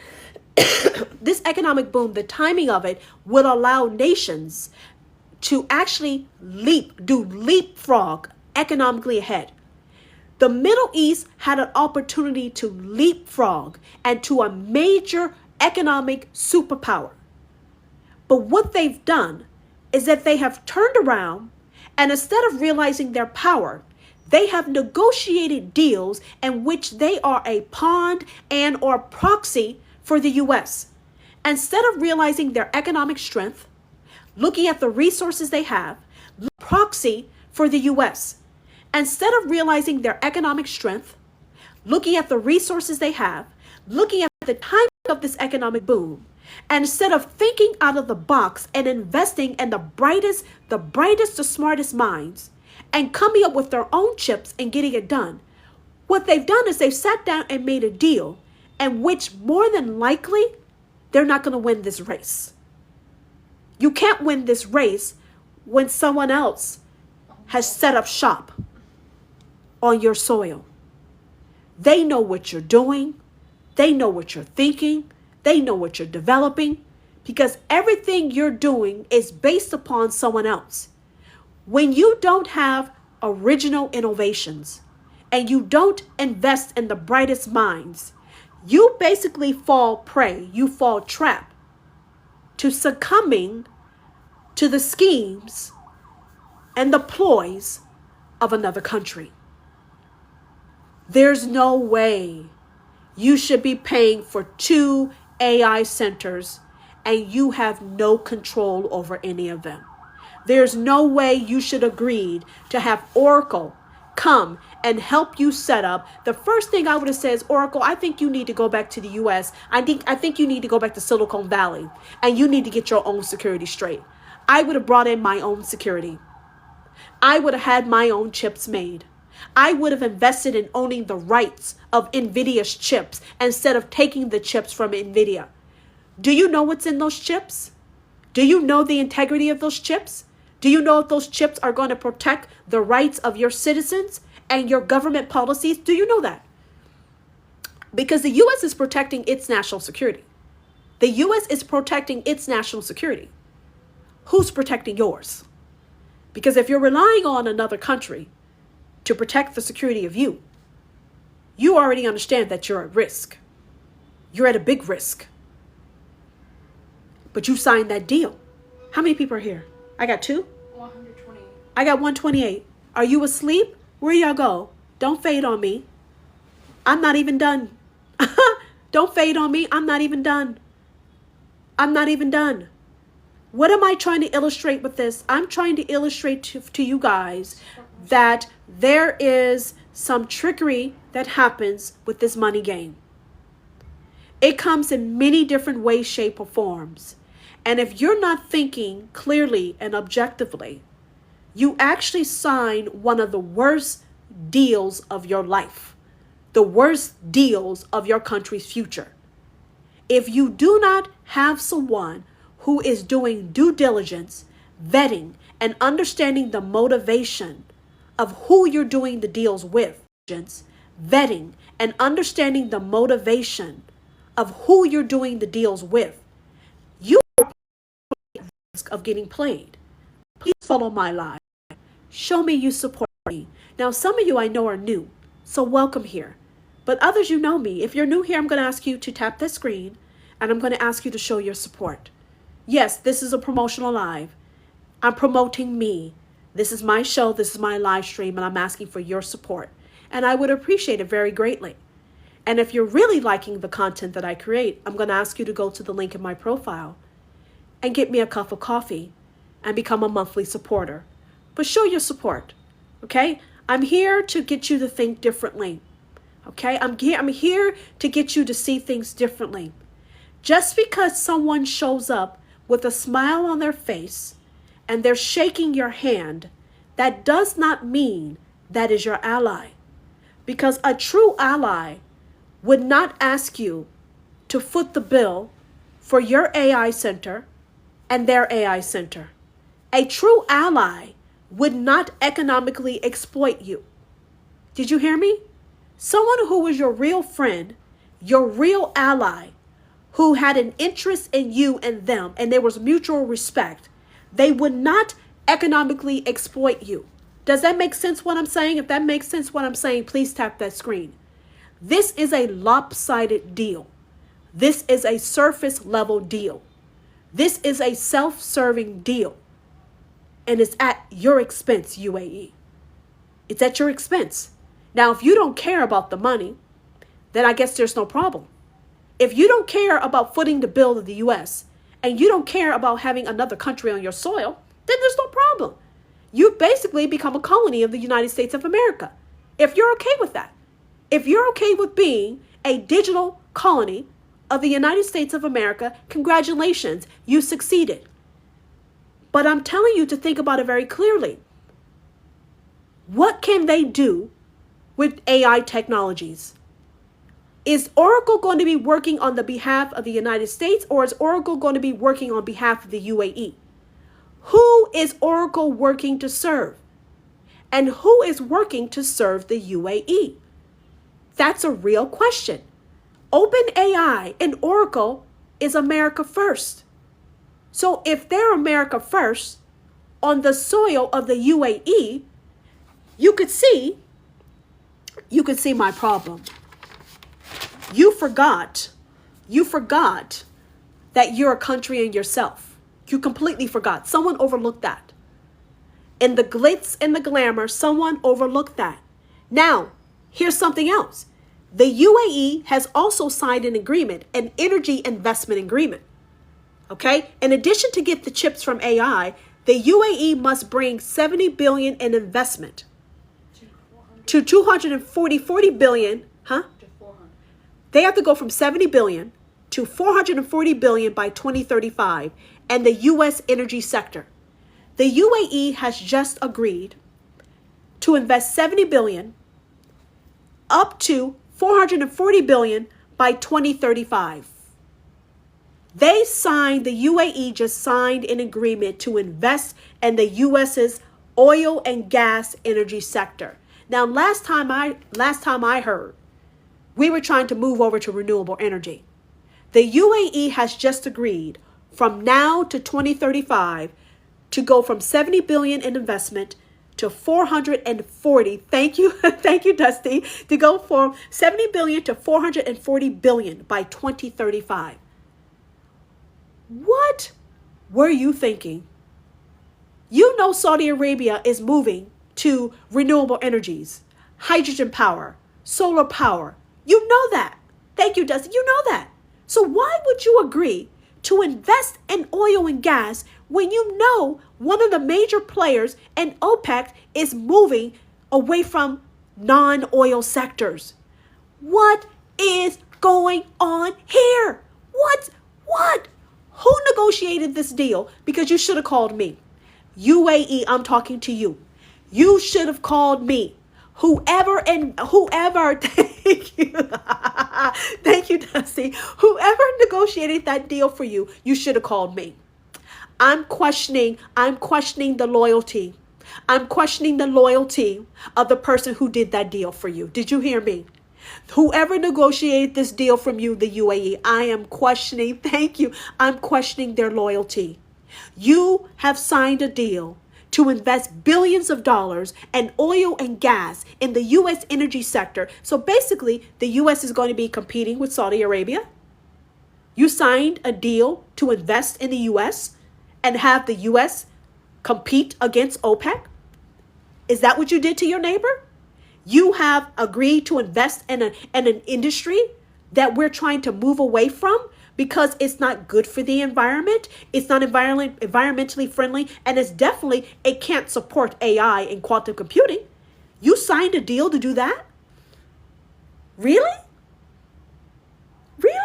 the timing of it would allow nations to actually leapfrog economically ahead. The Middle East had an opportunity to leapfrog and to a major economic superpower. But what they've done is that they have turned around, and instead of realizing their power, they have negotiated deals in which they are a pawn and or proxy for the US. Instead of realizing their economic strength, looking at the resources they have, proxy for the US. Instead of realizing their economic strength, looking at the resources they have, looking at the timing of this economic boom, and instead of thinking out of the box and investing in the brightest, the smartest minds, and coming up with their own chips and getting it done, what they've done is they've sat down and made a deal in which more than likely they're not going to win this race. You can't win this race when someone else has set up shop on your soil. They know what you're doing. They know what you're thinking. They know what you're developing, because everything you're doing is based upon someone else. When you don't have original innovations and you don't invest in the brightest minds, you basically fall prey, you fall trap to succumbing to the schemes and the ploys of another country. There's no way you should be paying for 2 AI centers and you have no control over any of them. There's no way you should agree to have Oracle come and help you set up. The first thing I would have said is, Oracle, I think you need to go back to the US. I think you need to go back to Silicon Valley and you need to get your own security straight. I would have brought in my own security. I would have had my own chips made. I would have invested in owning the rights of NVIDIA's chips instead of taking the chips from NVIDIA. Do you know what's in those chips? Do you know the integrity of those chips? Do you know if those chips are going to protect the rights of your citizens and your government policies? Do you know that? Because the U.S. is protecting its national security. The U.S. is protecting its national security. Who's protecting yours? Because if you're relying on another country to protect the security of you, you already understand that you're at risk. You're at a big risk. But you signed that deal. How many people are here? I got 2? 128. I got 128. Are you asleep? Where y'all go? Don't fade on me. I'm not even done. Don't fade on me. I'm not even done. I'm not even done. What am I trying to illustrate with this? I'm trying to illustrate to you guys that there is some trickery that happens with this money game. It comes in many different ways, shape, or forms. And if you're not thinking clearly and objectively, you actually sign one of the worst deals of your life, the worst deals of your country's future. If you do not have someone who is doing due diligence, vetting, and understanding the motivation of who you're doing the deals with, vetting and understanding the motivation of who you're doing the deals with, you are at risk of getting played. Please follow my live. Show me you support me. Now, some of you I know are new, so welcome here. But others, you know me. If you're new here, I'm going to ask you to tap the screen, and I'm going to ask you to show your support. Yes, this is a promotional live. I'm promoting me. This is my show. This is my live stream, and I'm asking for your support. And I would appreciate it very greatly. And if you're really liking the content that I create, I'm going to ask you to go to the link in my profile and get me a cup of coffee and become a monthly supporter. But show your support, okay? I'm here to get you to think differently, okay? I'm here to get you to see things differently. Just because someone shows up with a smile on their face and they're shaking your hand, that does not mean that is your ally. Because a true ally would not ask you to foot the bill for your AI center and their AI center. A true ally would not economically exploit you. Did you hear me? Someone who was your real friend, your real ally, who had an interest in you and them, and there was mutual respect, they would not economically exploit you. Does that make sense what I'm saying? If that makes sense what I'm saying, please tap that screen. This is a lopsided deal. This is a surface level deal. This is a self-serving deal. And it's at your expense, UAE. It's at your expense. Now, if you don't care about the money, then I guess there's no problem. If you don't care about footing the bill of the US, and you don't care about having another country on your soil, then there's no problem. You basically become a colony of the United States of America. If you're okay with that. If you're okay with being a digital colony of the United States of America, congratulations, you succeeded. But I'm telling you to think about it very clearly. What can they do with AI technologies? Is Oracle going to be working on the behalf of the United States, or is Oracle going to be working on behalf of the UAE? Who is Oracle working to serve? And who is working to serve the UAE? That's a real question. OpenAI and Oracle is America first. So if they're America first on the soil of the UAE, you could see my problem. You forgot that you're a country in yourself. You completely forgot. Someone overlooked that. In the glitz and the glamour, someone overlooked that. Now, here's something else. The UAE has also signed an agreement, an energy investment agreement. Okay? In addition to get the chips from AI, the UAE must bring 70 billion in investment to 40 billion, huh? They have to go from 70 billion to 440 billion by 2035 and the US energy sector. The UAE has just agreed to invest 70 billion up to 440 billion by 2035. The UAE just signed an agreement to invest in the US's oil and gas energy sector. Now, last time I heard, we were trying to move over to renewable energy. The UAE has just agreed from now to 2035 to go from 70 billion in investment to 440. Thank you, Dusty. To go from 70 billion to 440 billion by 2035. What were you thinking? You know Saudi Arabia is moving to renewable energies, hydrogen power, solar power. You know that. Thank you, Dusty. You know that. So why would you agree to invest in oil and gas when you know one of the major players in OPEC is moving away from non-oil sectors? What is going on here? What? Who negotiated this deal? Because you should have called me. UAE, I'm talking to you. You should have called me. Whoever, thank you. Thank you, Dusty. Whoever negotiated that deal for you, you should have called me. I'm questioning the loyalty. I'm questioning the loyalty of the person who did that deal for you. Did you hear me? Whoever negotiated this deal from you, the UAE, I am questioning, thank you, I'm questioning their loyalty. You have signed a deal to invest billions of dollars in oil and gas in the U.S. energy sector. So basically, the U.S. is going to be competing with Saudi Arabia. You signed a deal to invest in the U.S. and have the U.S. compete against OPEC. Is that what you did to your neighbor? You have agreed to invest in an industry that we're trying to move away from because it's not good for the environment. It's not environmentally friendly. And it can't support AI and quantum computing. You signed a deal to do that? Really? Really?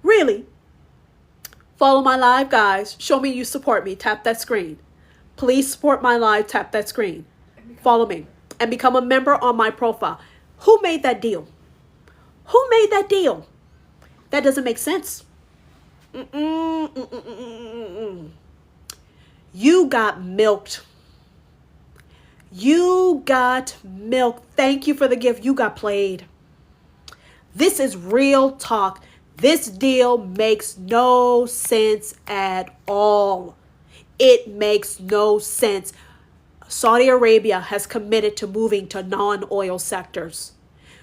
Really? Follow my live, guys. Show me you support me. Tap that screen. Please support my live. Tap that screen. Follow me and become a member on my profile. Who made that deal? Who made that deal? That doesn't make sense. You got milked. You got milked. Thank you for the gift. You got played. This is real talk. This deal makes no sense at all. It makes no sense. Saudi Arabia has committed to moving to non-oil sectors.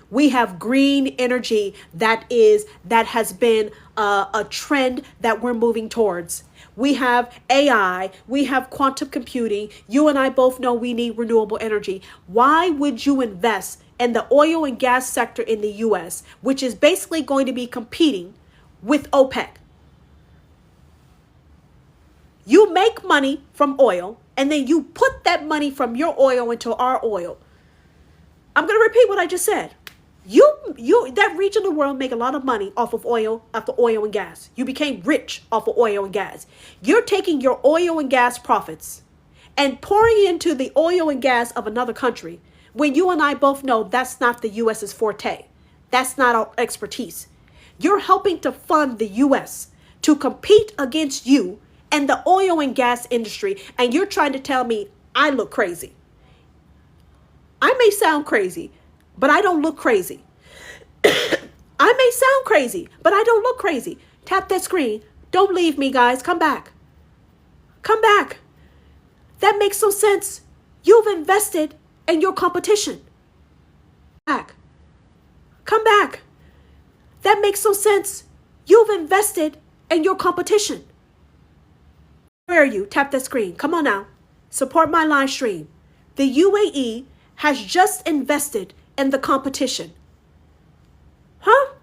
We have green energy that has been a trend that we're moving towards. We have AI, we have quantum computing. You and I both know we need renewable energy. Why would you invest in the oil and gas sector in the US, which is basically going to be competing with OPEC? You make money from oil, and then you put that money from your oil into our oil. I'm going to repeat what I just said. That region of the world make a lot of money off of oil and gas. You became rich off of oil and gas. You're taking your oil and gas profits and pouring into the oil and gas of another country when you and I both know that's not the U.S.'s forte. That's not our expertise. You're helping to fund the U.S. to compete against you and the oil and gas industry, and you're trying to tell me I look crazy. I may sound crazy, but I don't look crazy. I may sound crazy, but I don't look crazy. Tap that screen. Don't leave me, guys. Come back. Come back. That makes no sense. You've invested in your competition. Back. Come back. That makes no sense. You've invested in your competition. Where are you? Tap that screen. Come on now. Support my live stream. The UAE has just invested in the competition. Huh?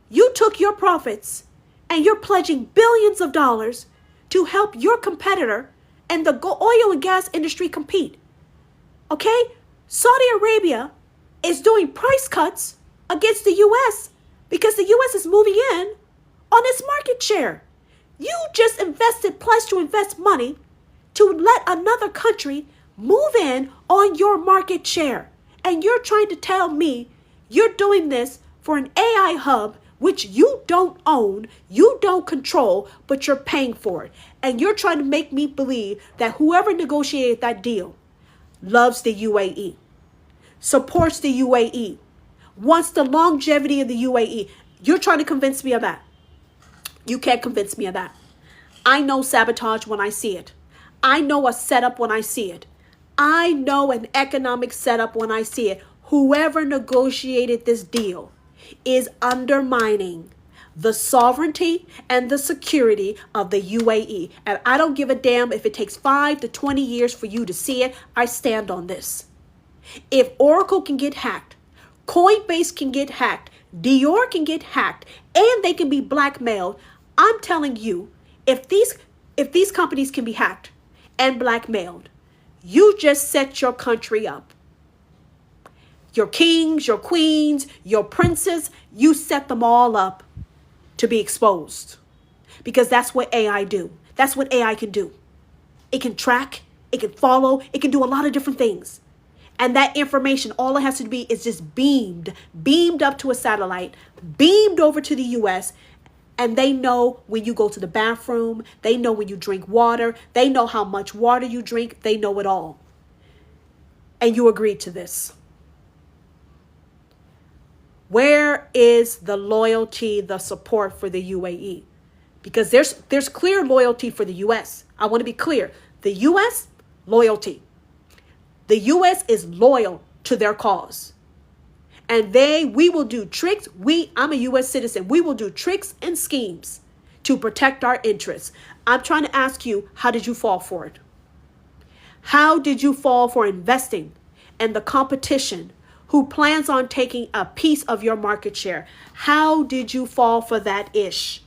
You took your profits and you're pledging billions of dollars to help your competitor and the oil and gas industry compete. Okay? Saudi Arabia is doing price cuts against the U.S. because the U.S. is moving in on its market share. You just pledged to invest money to let another country move in on your market share. And you're trying to tell me you're doing this for an AI hub, which you don't own, you don't control, but you're paying for it. And you're trying to make me believe that whoever negotiated that deal loves the UAE, supports the UAE, wants the longevity of the UAE. You're trying to convince me of that. You can't convince me of that. I know sabotage when I see it. I know a setup when I see it. I know an economic setup when I see it. Whoever negotiated this deal is undermining the sovereignty and the security of the UAE. And I don't give a damn if it takes 5 to 20 years for you to see it. I stand on this. If Oracle can get hacked, Coinbase can get hacked, Dior can get hacked, and they can be blackmailed, I'm telling you, if these companies can be hacked and blackmailed, you just set your country up. Your kings, your queens, your princes, you set them all up to be exposed. Because that's what AI do. That's what AI can do. It can track, it can follow, it can do a lot of different things. And that information, all it has to be is just beamed up to a satellite, beamed over to the US, and they know when you go to the bathroom, they know when you drink water, they know how much water you drink, they know it all. And you agreed to this. Where is the loyalty, the support for the UAE? Because there's clear loyalty for the US. I want to be clear. The U.S., loyalty. The U.S. is loyal to their cause. And we will do tricks. I'm a U.S. citizen. We will do tricks and schemes to protect our interests. I'm trying to ask you, how did you fall for it? How did you fall for investing in the competition who plans on taking a piece of your market share? How did you fall for that ish?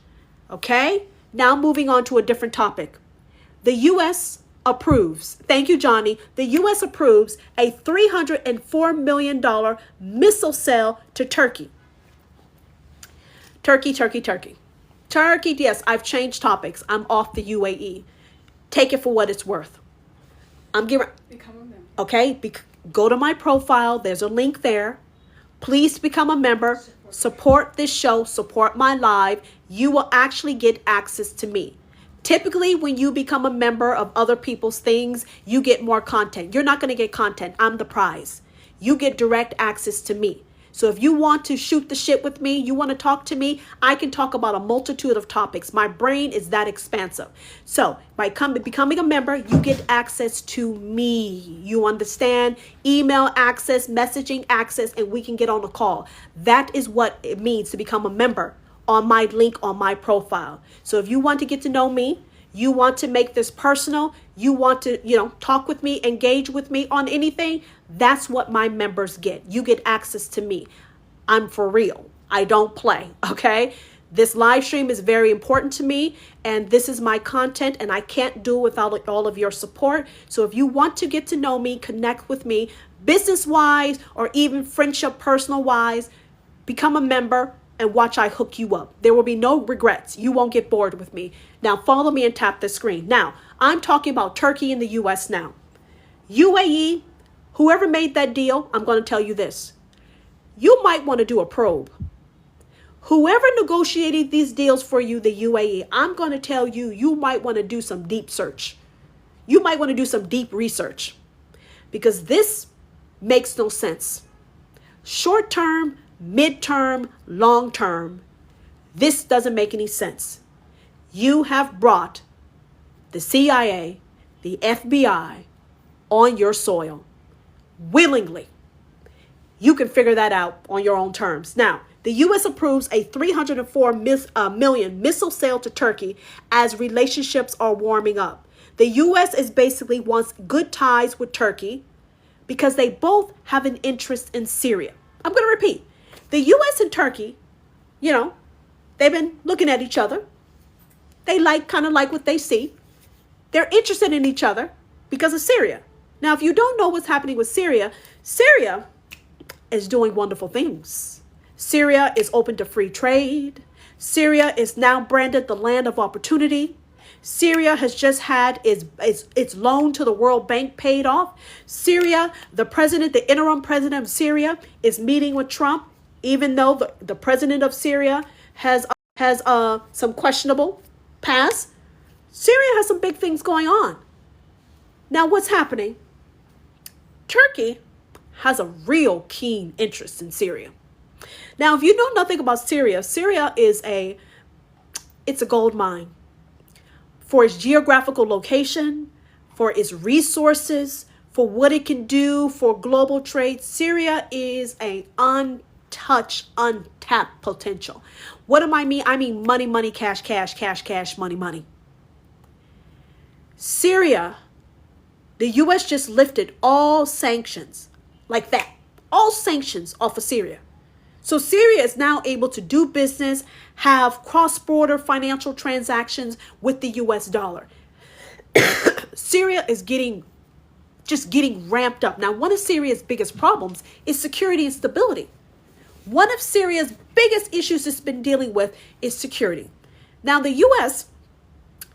Okay, now moving on to a different topic. The U.S. approves, thank you, Johnny. The U.S. approves a $304 million missile sale to Turkey. Turkey, yes, I've changed topics. I'm off the UAE. Take it for what it's worth. Become a member. Okay, go to my profile. There's a link there. Please become a member. Support this show. Support my live. You will actually get access to me. Typically, when you become a member of other people's things, you get more content. You're not going to get content. I'm the prize. You get direct access to me. So if you want to shoot the shit with me, you want to talk to me, I can talk about a multitude of topics. My brain is that expansive. So by becoming a member, you get access to me. You understand? Email access, messaging access, and we can get on a call. That is what it means to become a member on my link on my profile. So if you want to get to know me, you want to make this personal, you want to, talk with me, engage with me on anything, that's what my members get. You get access to me. I'm for real. I don't play, okay? This live stream is very important to me, and this is my content, and I can't do it without all of your support. So if you want to get to know me, connect with me, business-wise or even friendship, personal-wise, become a member and watch I hook you up. There will be no regrets. You won't get bored with me. Now follow me and tap the screen. Now, I'm talking about Turkey and the U.S. now. UAE, whoever made that deal, I'm going to tell you this. You might want to do a probe. Whoever negotiated these deals for you, the UAE, I'm going to tell you, you might want to do some deep search. You might want to do some deep research because this makes no sense. Short term, mid-term, long-term, this doesn't make any sense. You have brought the CIA, the FBI on your soil willingly. You can figure that out on your own terms. Now, the U.S. approves a $304 million missile sale to Turkey as relationships are warming up. The U.S. is basically wants good ties with Turkey because they both have an interest in Syria. I'm going to repeat. The U.S. and Turkey, they've been looking at each other. They kind of like what they see. They're interested in each other because of Syria. Now, if you don't know what's happening with Syria, Syria is doing wonderful things. Syria is open to free trade. Syria is now branded the land of opportunity. Syria has just had its loan to the World Bank paid off. Syria, the interim president of Syria is meeting with Trump, even though the president of Syria has some questionable past. Syria has some big things going on. Now, what's happening? Turkey has a real keen interest in Syria. Now, if you know nothing about Syria, Syria is a gold mine. For its geographical location, for its resources, for what it can do for global trade, Syria is an untouched, untapped potential. What do I mean? I mean money, money, cash, cash, cash, cash, money, money. Syria, the U.S. just lifted all sanctions like that. All sanctions off of Syria. So Syria is now able to do business, have cross-border financial transactions with the U.S. dollar. Syria is getting ramped up. Now, one of Syria's biggest problems is security and stability. One of Syria's biggest issues it's been dealing with is security. Now, the U.S.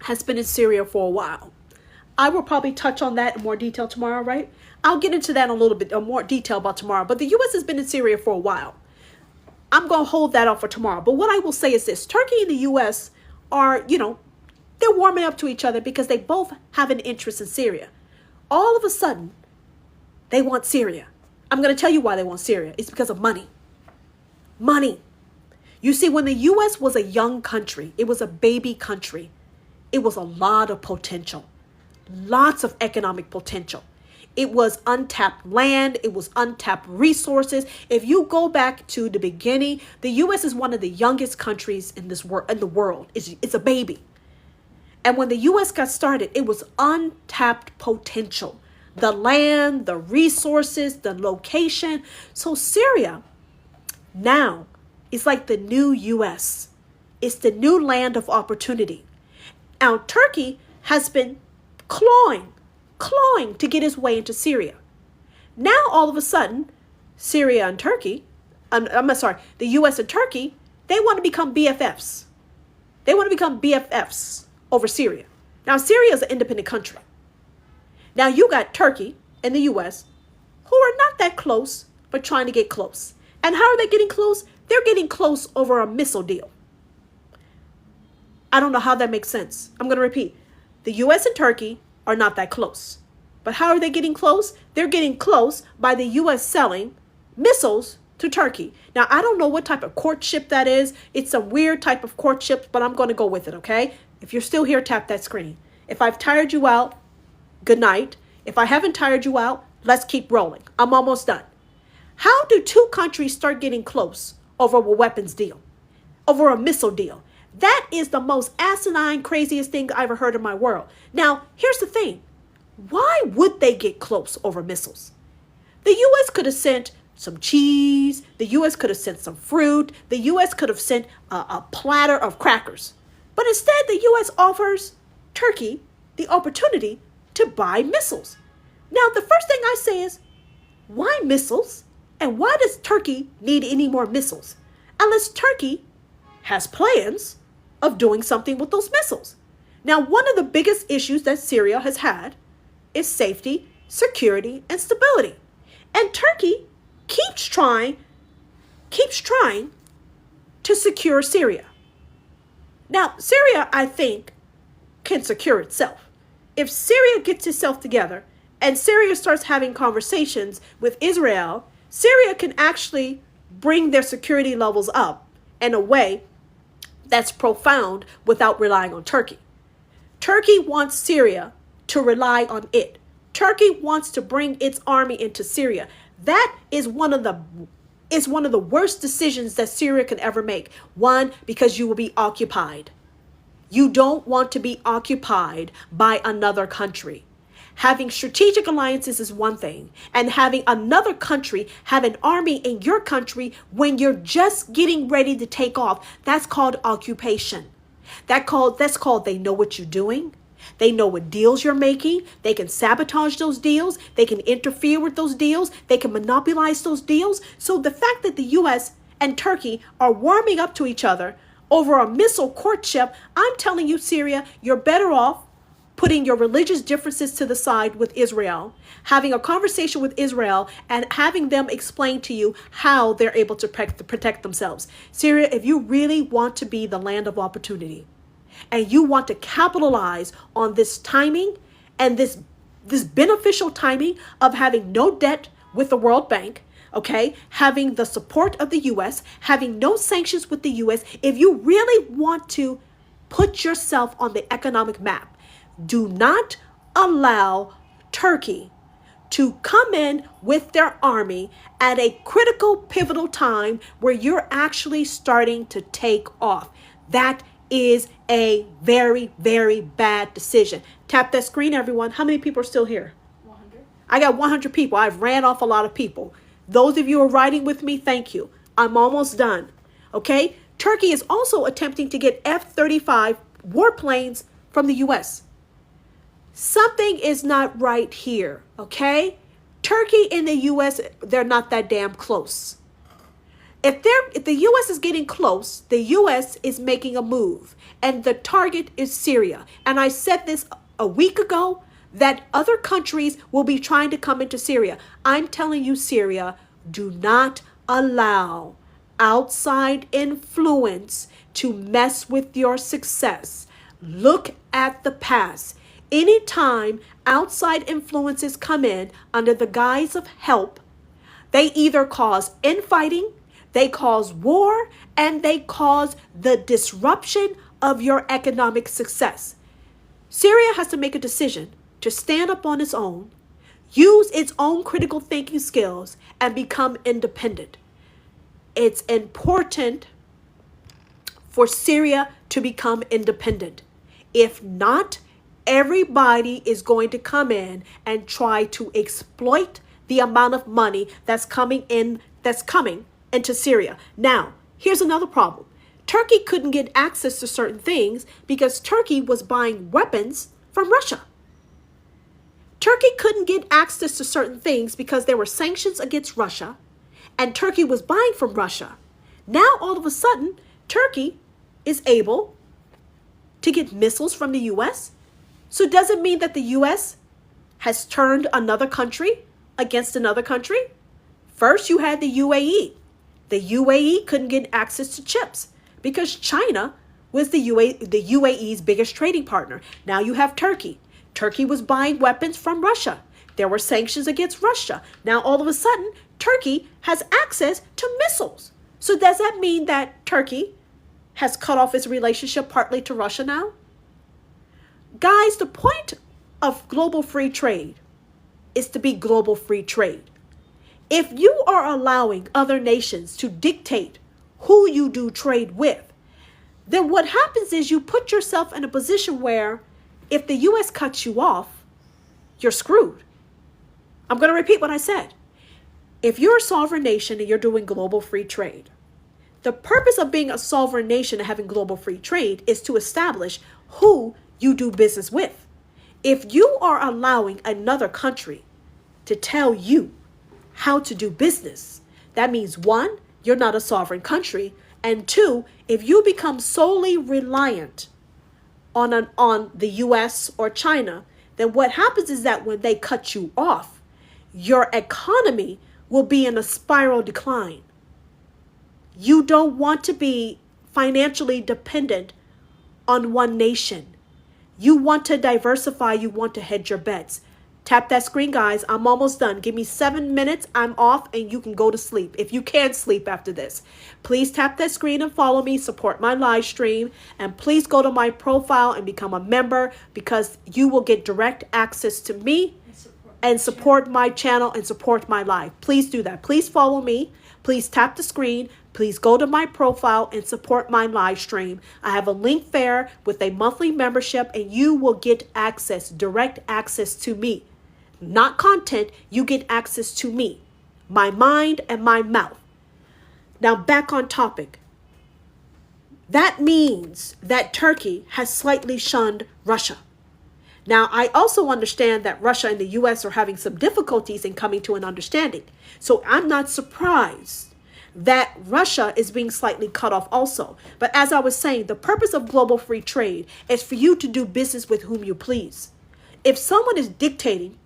has been in Syria for a while. I will probably touch on that in more detail tomorrow, right? I'll get into that in a little bit more detail about tomorrow. But the U.S. has been in Syria for a while. I'm going to hold that off for tomorrow. But what I will say is this. Turkey and the U.S. are, they're warming up to each other because they both have an interest in Syria. All of a sudden, they want Syria. I'm going to tell you why they want Syria. It's because of money. Money. You see, when the U.S. was a young country, it was a baby country. It was a lot of potential. lots of economic potential. It was untapped land. It was untapped resources. If you go back to the beginning, the U.S. is one of the youngest countries in the world. It's a baby. And when the U.S. got started, it was untapped potential. The land, the resources, the location. So Syria now is like the new U.S. It's the new land of opportunity. Now Turkey has been clawing to get his way into Syria. Now all of a sudden, Syria and Turkey, the U.S. and Turkey, they want to become BFFs. They want to become BFFs over Syria. Now Syria is an independent country. Now you got Turkey and the U.S. who are not that close, but trying to get close. And how are they getting close? They're getting close over a missile deal. I don't know how that makes sense. I'm going to repeat. The U.S. and Turkey are not that close. But how are they getting close? They're getting close by the U.S. selling missiles to Turkey. Now, I don't know what type of courtship that is. It's a weird type of courtship, but I'm going to go with it, okay? If you're still here, tap that screen. If I've tired you out, good night. If I haven't tired you out, let's keep rolling. I'm almost done. How do two countries start getting close over a weapons deal, over a missile deal? That is the most asinine, craziest thing I ever heard in my world. Now, here's the thing. Why would they get close over missiles? The U.S. could have sent some cheese. The U.S. could have sent some fruit. The U.S. could have sent a platter of crackers. But instead, the U.S. offers Turkey the opportunity to buy missiles. Now, the first thing I say is, why missiles? And why does Turkey need any more missiles? Unless Turkey has plans of doing something with those missiles. Now, one of the biggest issues that Syria has had is safety, security, and stability. And Turkey keeps trying to secure Syria. Now, Syria, I think, can secure itself. If Syria gets itself together and Syria starts having conversations with Israel, Syria can actually bring their security levels up in a way that's profound without relying on Turkey. Turkey wants Syria to rely on it. Turkey wants to bring its army into Syria. That is one of the worst decisions that Syria can ever make. One, because you will be occupied. You don't want to be occupied by another country. Having strategic alliances is one thing, and having another country have an army in your country when you're just getting ready to take off, that's called occupation. That's called they know what you're doing. They know what deals you're making. They can sabotage those deals. They can interfere with those deals. They can monopolize those deals. So the fact that the U.S. and Turkey are warming up to each other over a missile courtship, I'm telling you, Syria, you're better off putting your religious differences to the side with Israel, having a conversation with Israel, and having them explain to you how they're able to protect themselves. Syria, if you really want to be the land of opportunity, and you want to capitalize on this timing and this beneficial timing of having no debt with the World Bank, okay, having the support of the U.S., having no sanctions with the U.S., if you really want to put yourself on the economic map, do not allow Turkey to come in with their army at a critical, pivotal time where you're actually starting to take off. That is a very, very bad decision. Tap that screen, everyone. How many people are still here? 100. I got 100 people. I've ran off a lot of people. Those of you who are riding with me, thank you. I'm almost done. Okay? Turkey is also attempting to get F-35 warplanes from the U.S. Something is not right here, okay? Turkey and the U.S., they're not that damn close. If the U.S. is getting close, the U.S. is making a move, and the target is Syria. And I said this a week ago, that other countries will be trying to come into Syria. I'm telling you, Syria, do not allow outside influence to mess with your success. Look at the past. Anytime outside influences come in under the guise of help, they either cause infighting, they cause war, and they cause the disruption of your economic success. Syria has to make a decision to stand up on its own, use its own critical thinking skills, and become independent. It's important for Syria to become independent. If not, everybody is going to come in and try to exploit the amount of money that's coming into Syria. Now, here's another problem. Turkey couldn't get access to certain things because Turkey was buying weapons from Russia. Turkey couldn't get access to certain things because there were sanctions against Russia, and Turkey was buying from Russia. Now, all of a sudden, Turkey is able to get missiles from the U.S. So does it mean that the U.S. has turned another country against another country? First, you had the UAE. The UAE couldn't get access to chips because China was the UAE's biggest trading partner. Now you have Turkey. Turkey was buying weapons from Russia. There were sanctions against Russia. Now all of a sudden, Turkey has access to missiles. So does that mean that Turkey has cut off its relationship partly to Russia now? Guys, the point of global free trade is to be global free trade. If you are allowing other nations to dictate who you do trade with, then what happens is you put yourself in a position where if the U.S. cuts you off, you're screwed. I'm going to repeat what I said. If you're a sovereign nation and you're doing global free trade, the purpose of being a sovereign nation and having global free trade is to establish who you do business with. If you are allowing another country to tell you how to do business, that means one, you're not a sovereign country, and two, if you become solely reliant on the US or China, then what happens is that when they cut you off, your economy will be in a spiral decline. You don't want to be financially dependent on one nation. You want to diversify. You want to hedge your bets. Tap that screen, guys. I'm almost done. Give me 7 minutes. I'm off and you can go to sleep. If you can sleep after this, please tap that screen and follow me. Support my live stream. And please go to my profile and become a member because you will get direct access to me and support my channel and support my live. Please do that. Please follow me. Please tap the screen. Please go to my profile and support my live stream. I have a link there with a monthly membership and you will get access, direct access to me. Not content, you get access to me, my mind and my mouth. Now back on topic. That means that Turkey has slightly shunned Russia. Now, I also understand that Russia and the U.S. are having some difficulties in coming to an understanding. So I'm not surprised that Russia is being slightly cut off also. But as I was saying, the purpose of global free trade is for you to do business with whom you please. If someone is dictating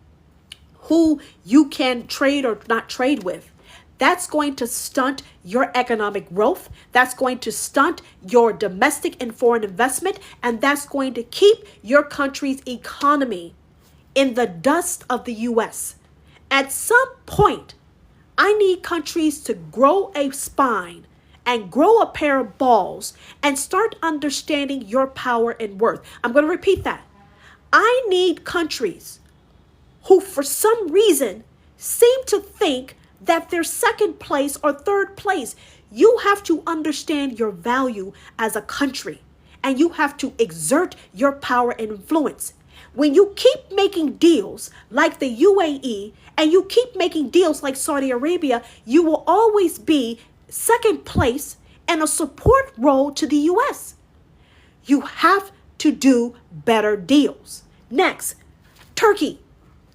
who you can trade or not trade with, that's going to stunt your economic growth. That's going to stunt your domestic and foreign investment. And that's going to keep your country's economy in the dust of the U.S. At some point, I need countries to grow a spine and grow a pair of balls and start understanding your power and worth. I'm going to repeat that. I need countries who, for some reason, seem to think that they're second place or third place. You have to understand your value as a country, and you have to exert your power and influence. When you keep making deals like the UAE and you keep making deals like Saudi Arabia, you will always be second place and a support role to the US. You have to do better deals. Next, Turkey.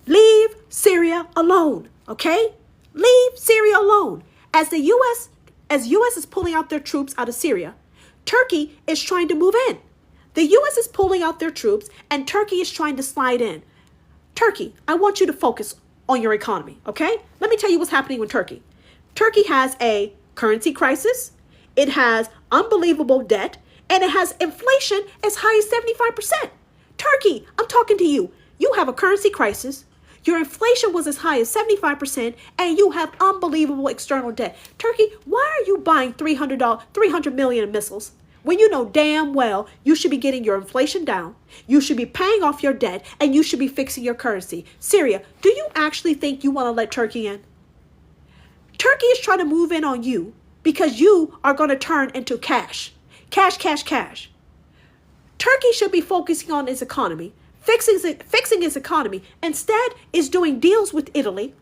Leave Syria alone, okay? Leave Syria alone. As US is pulling out their troops out of Syria, Turkey is trying to move in. The US is pulling out their troops and Turkey is trying to slide in. Turkey, I want you to focus on your economy, okay? Let me tell you what's happening with Turkey. Turkey has a currency crisis. It has unbelievable debt, and it has inflation as high as 75%. Turkey, I'm talking to you. You have a currency crisis. Your inflation was as high as 75%, and you have unbelievable external debt. Turkey, why are you buying $300 million in missiles? when you know damn well you should be getting your inflation down, you should be paying off your debt, and you should be fixing your currency? Syria, do you actually think you want to let Turkey in? Turkey is trying to move in on you because you are going to turn into cash. Cash, cash, cash. Turkey should be focusing on its economy, fixing its economy. Instead, it's doing deals with Italy.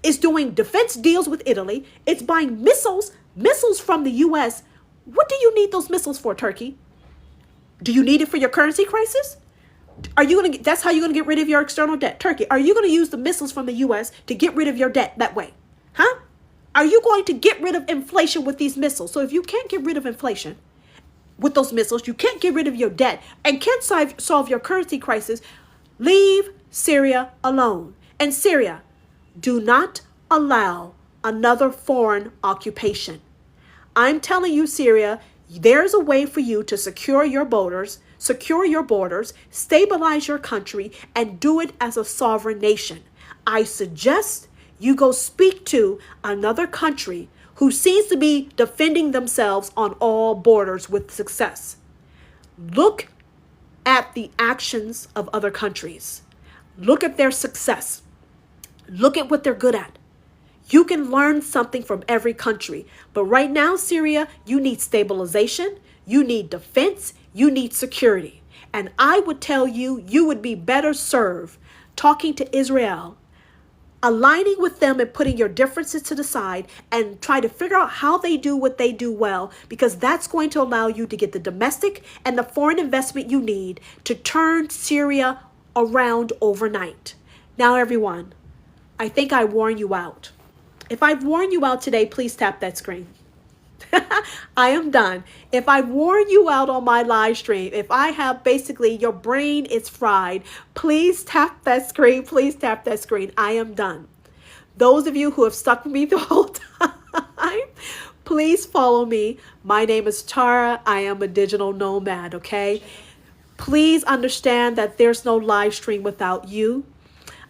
It's doing defense deals with Italy. It's buying missiles from the US. What do you need those missiles for, Turkey? Do you need it for your currency crisis? That's how you're going to get rid of your external debt. Turkey, are you going to use the missiles from the US to get rid of your debt that way? Huh? Are you going to get rid of inflation with these missiles? So if you can't get rid of inflation with those missiles, you can't get rid of your debt and can't solve your currency crisis, leave Syria alone. And Syria, do not allow another foreign occupation. I'm telling you, Syria, there's a way for you to secure your borders, stabilize your country, and do it as a sovereign nation. I suggest you go speak to another country who seems to be defending themselves on all borders with success. Look at the actions of other countries. Look at their success. Look at what they're good at. You can learn something from every country. But right now, Syria, you need stabilization, you need defense, you need security. And I would tell you, you would be better served talking to Israel, aligning with them and putting your differences to the side and try to figure out how they do what they do well, because that's going to allow you to get the domestic and the foreign investment you need to turn Syria around overnight. Now, everyone, I think I wore you out. If I've worn you out today, please tap that screen. I am done. If I've worn you out on my live stream, if I have basically your brain is fried, please tap that screen. Please tap that screen. I am done. Those of you who have stuck with me the whole time, please follow me. My name is Tara. I am a digital nomad, okay? Please understand that there's no live stream without you.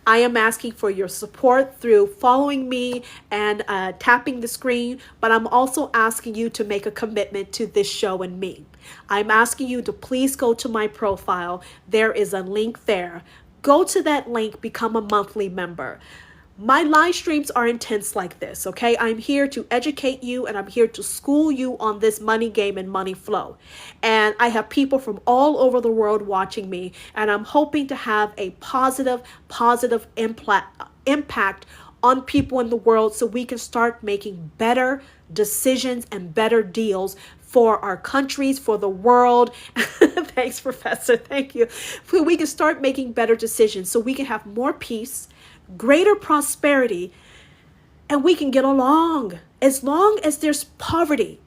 I am asking for your support through following me and tapping the screen, but I'm also asking you to make a commitment to this show and me. I'm asking you to please go to my profile. There is a link there. Go to that link, become a monthly member. My live streams are intense like this, okay? I'm here to educate you and I'm here to school you on this money game and money flow. And I have people from all over the world watching me, and I'm hoping to have a positive impact on people in the world so we can start making better decisions and better deals for our countries, for the world. Thanks, Professor. Thank you. We can start making better decisions so we can have more peace, greater prosperity, and we can get along. As long as there's poverty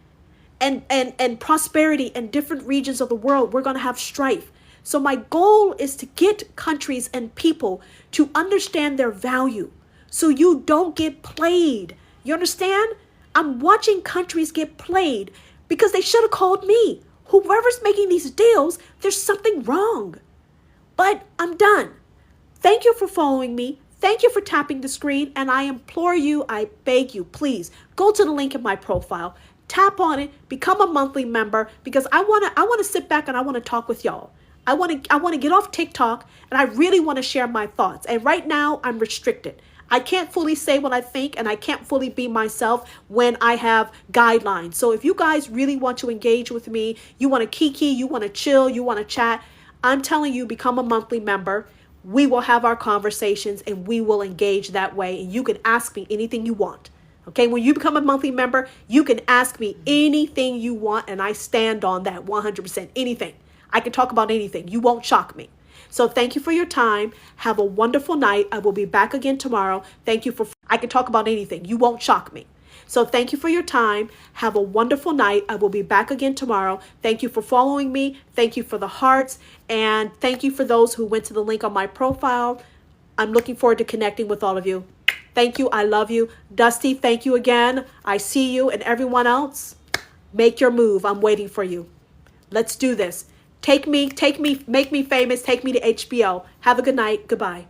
and prosperity in different regions of the world, we're going to have strife. So my goal is to get countries and people to understand their value so you don't get played. You understand? I'm watching countries get played because they should have called me. Whoever's making these deals, there's something wrong. But I'm done. Thank you for following me. Thank you for tapping the screen, and I implore you, I beg you, please go to the link in my profile, tap on it, become a monthly member, because I want to sit back and I want to talk with y'all. I want to get off TikTok, and I really want to share my thoughts. And right now I'm restricted. I can't fully say what I think, and I can't fully be myself when I have guidelines. So if you guys really want to engage with me, you want to kiki, you want to chill, you want to chat, I'm telling you, become a monthly member. We will have our conversations and we will engage that way. And you can ask me anything you want. Okay, when you become a monthly member, you can ask me anything you want, and I stand on that 100%. Anything. I can talk about anything. You won't shock me. So thank you for your time. Have a wonderful night. I will be back again tomorrow. Thank you for, I can talk about anything. You won't shock me. So thank you for your time. Have a wonderful night. I will be back again tomorrow. Thank you for following me. Thank you for the hearts. And thank you for those who went to the link on my profile. I'm looking forward to connecting with all of you. Thank you. I love you. Dusty, thank you again. I see you. And everyone else, make your move. I'm waiting for you. Let's do this. Take me, make me famous. Take me to HBO. Have a good night. Goodbye.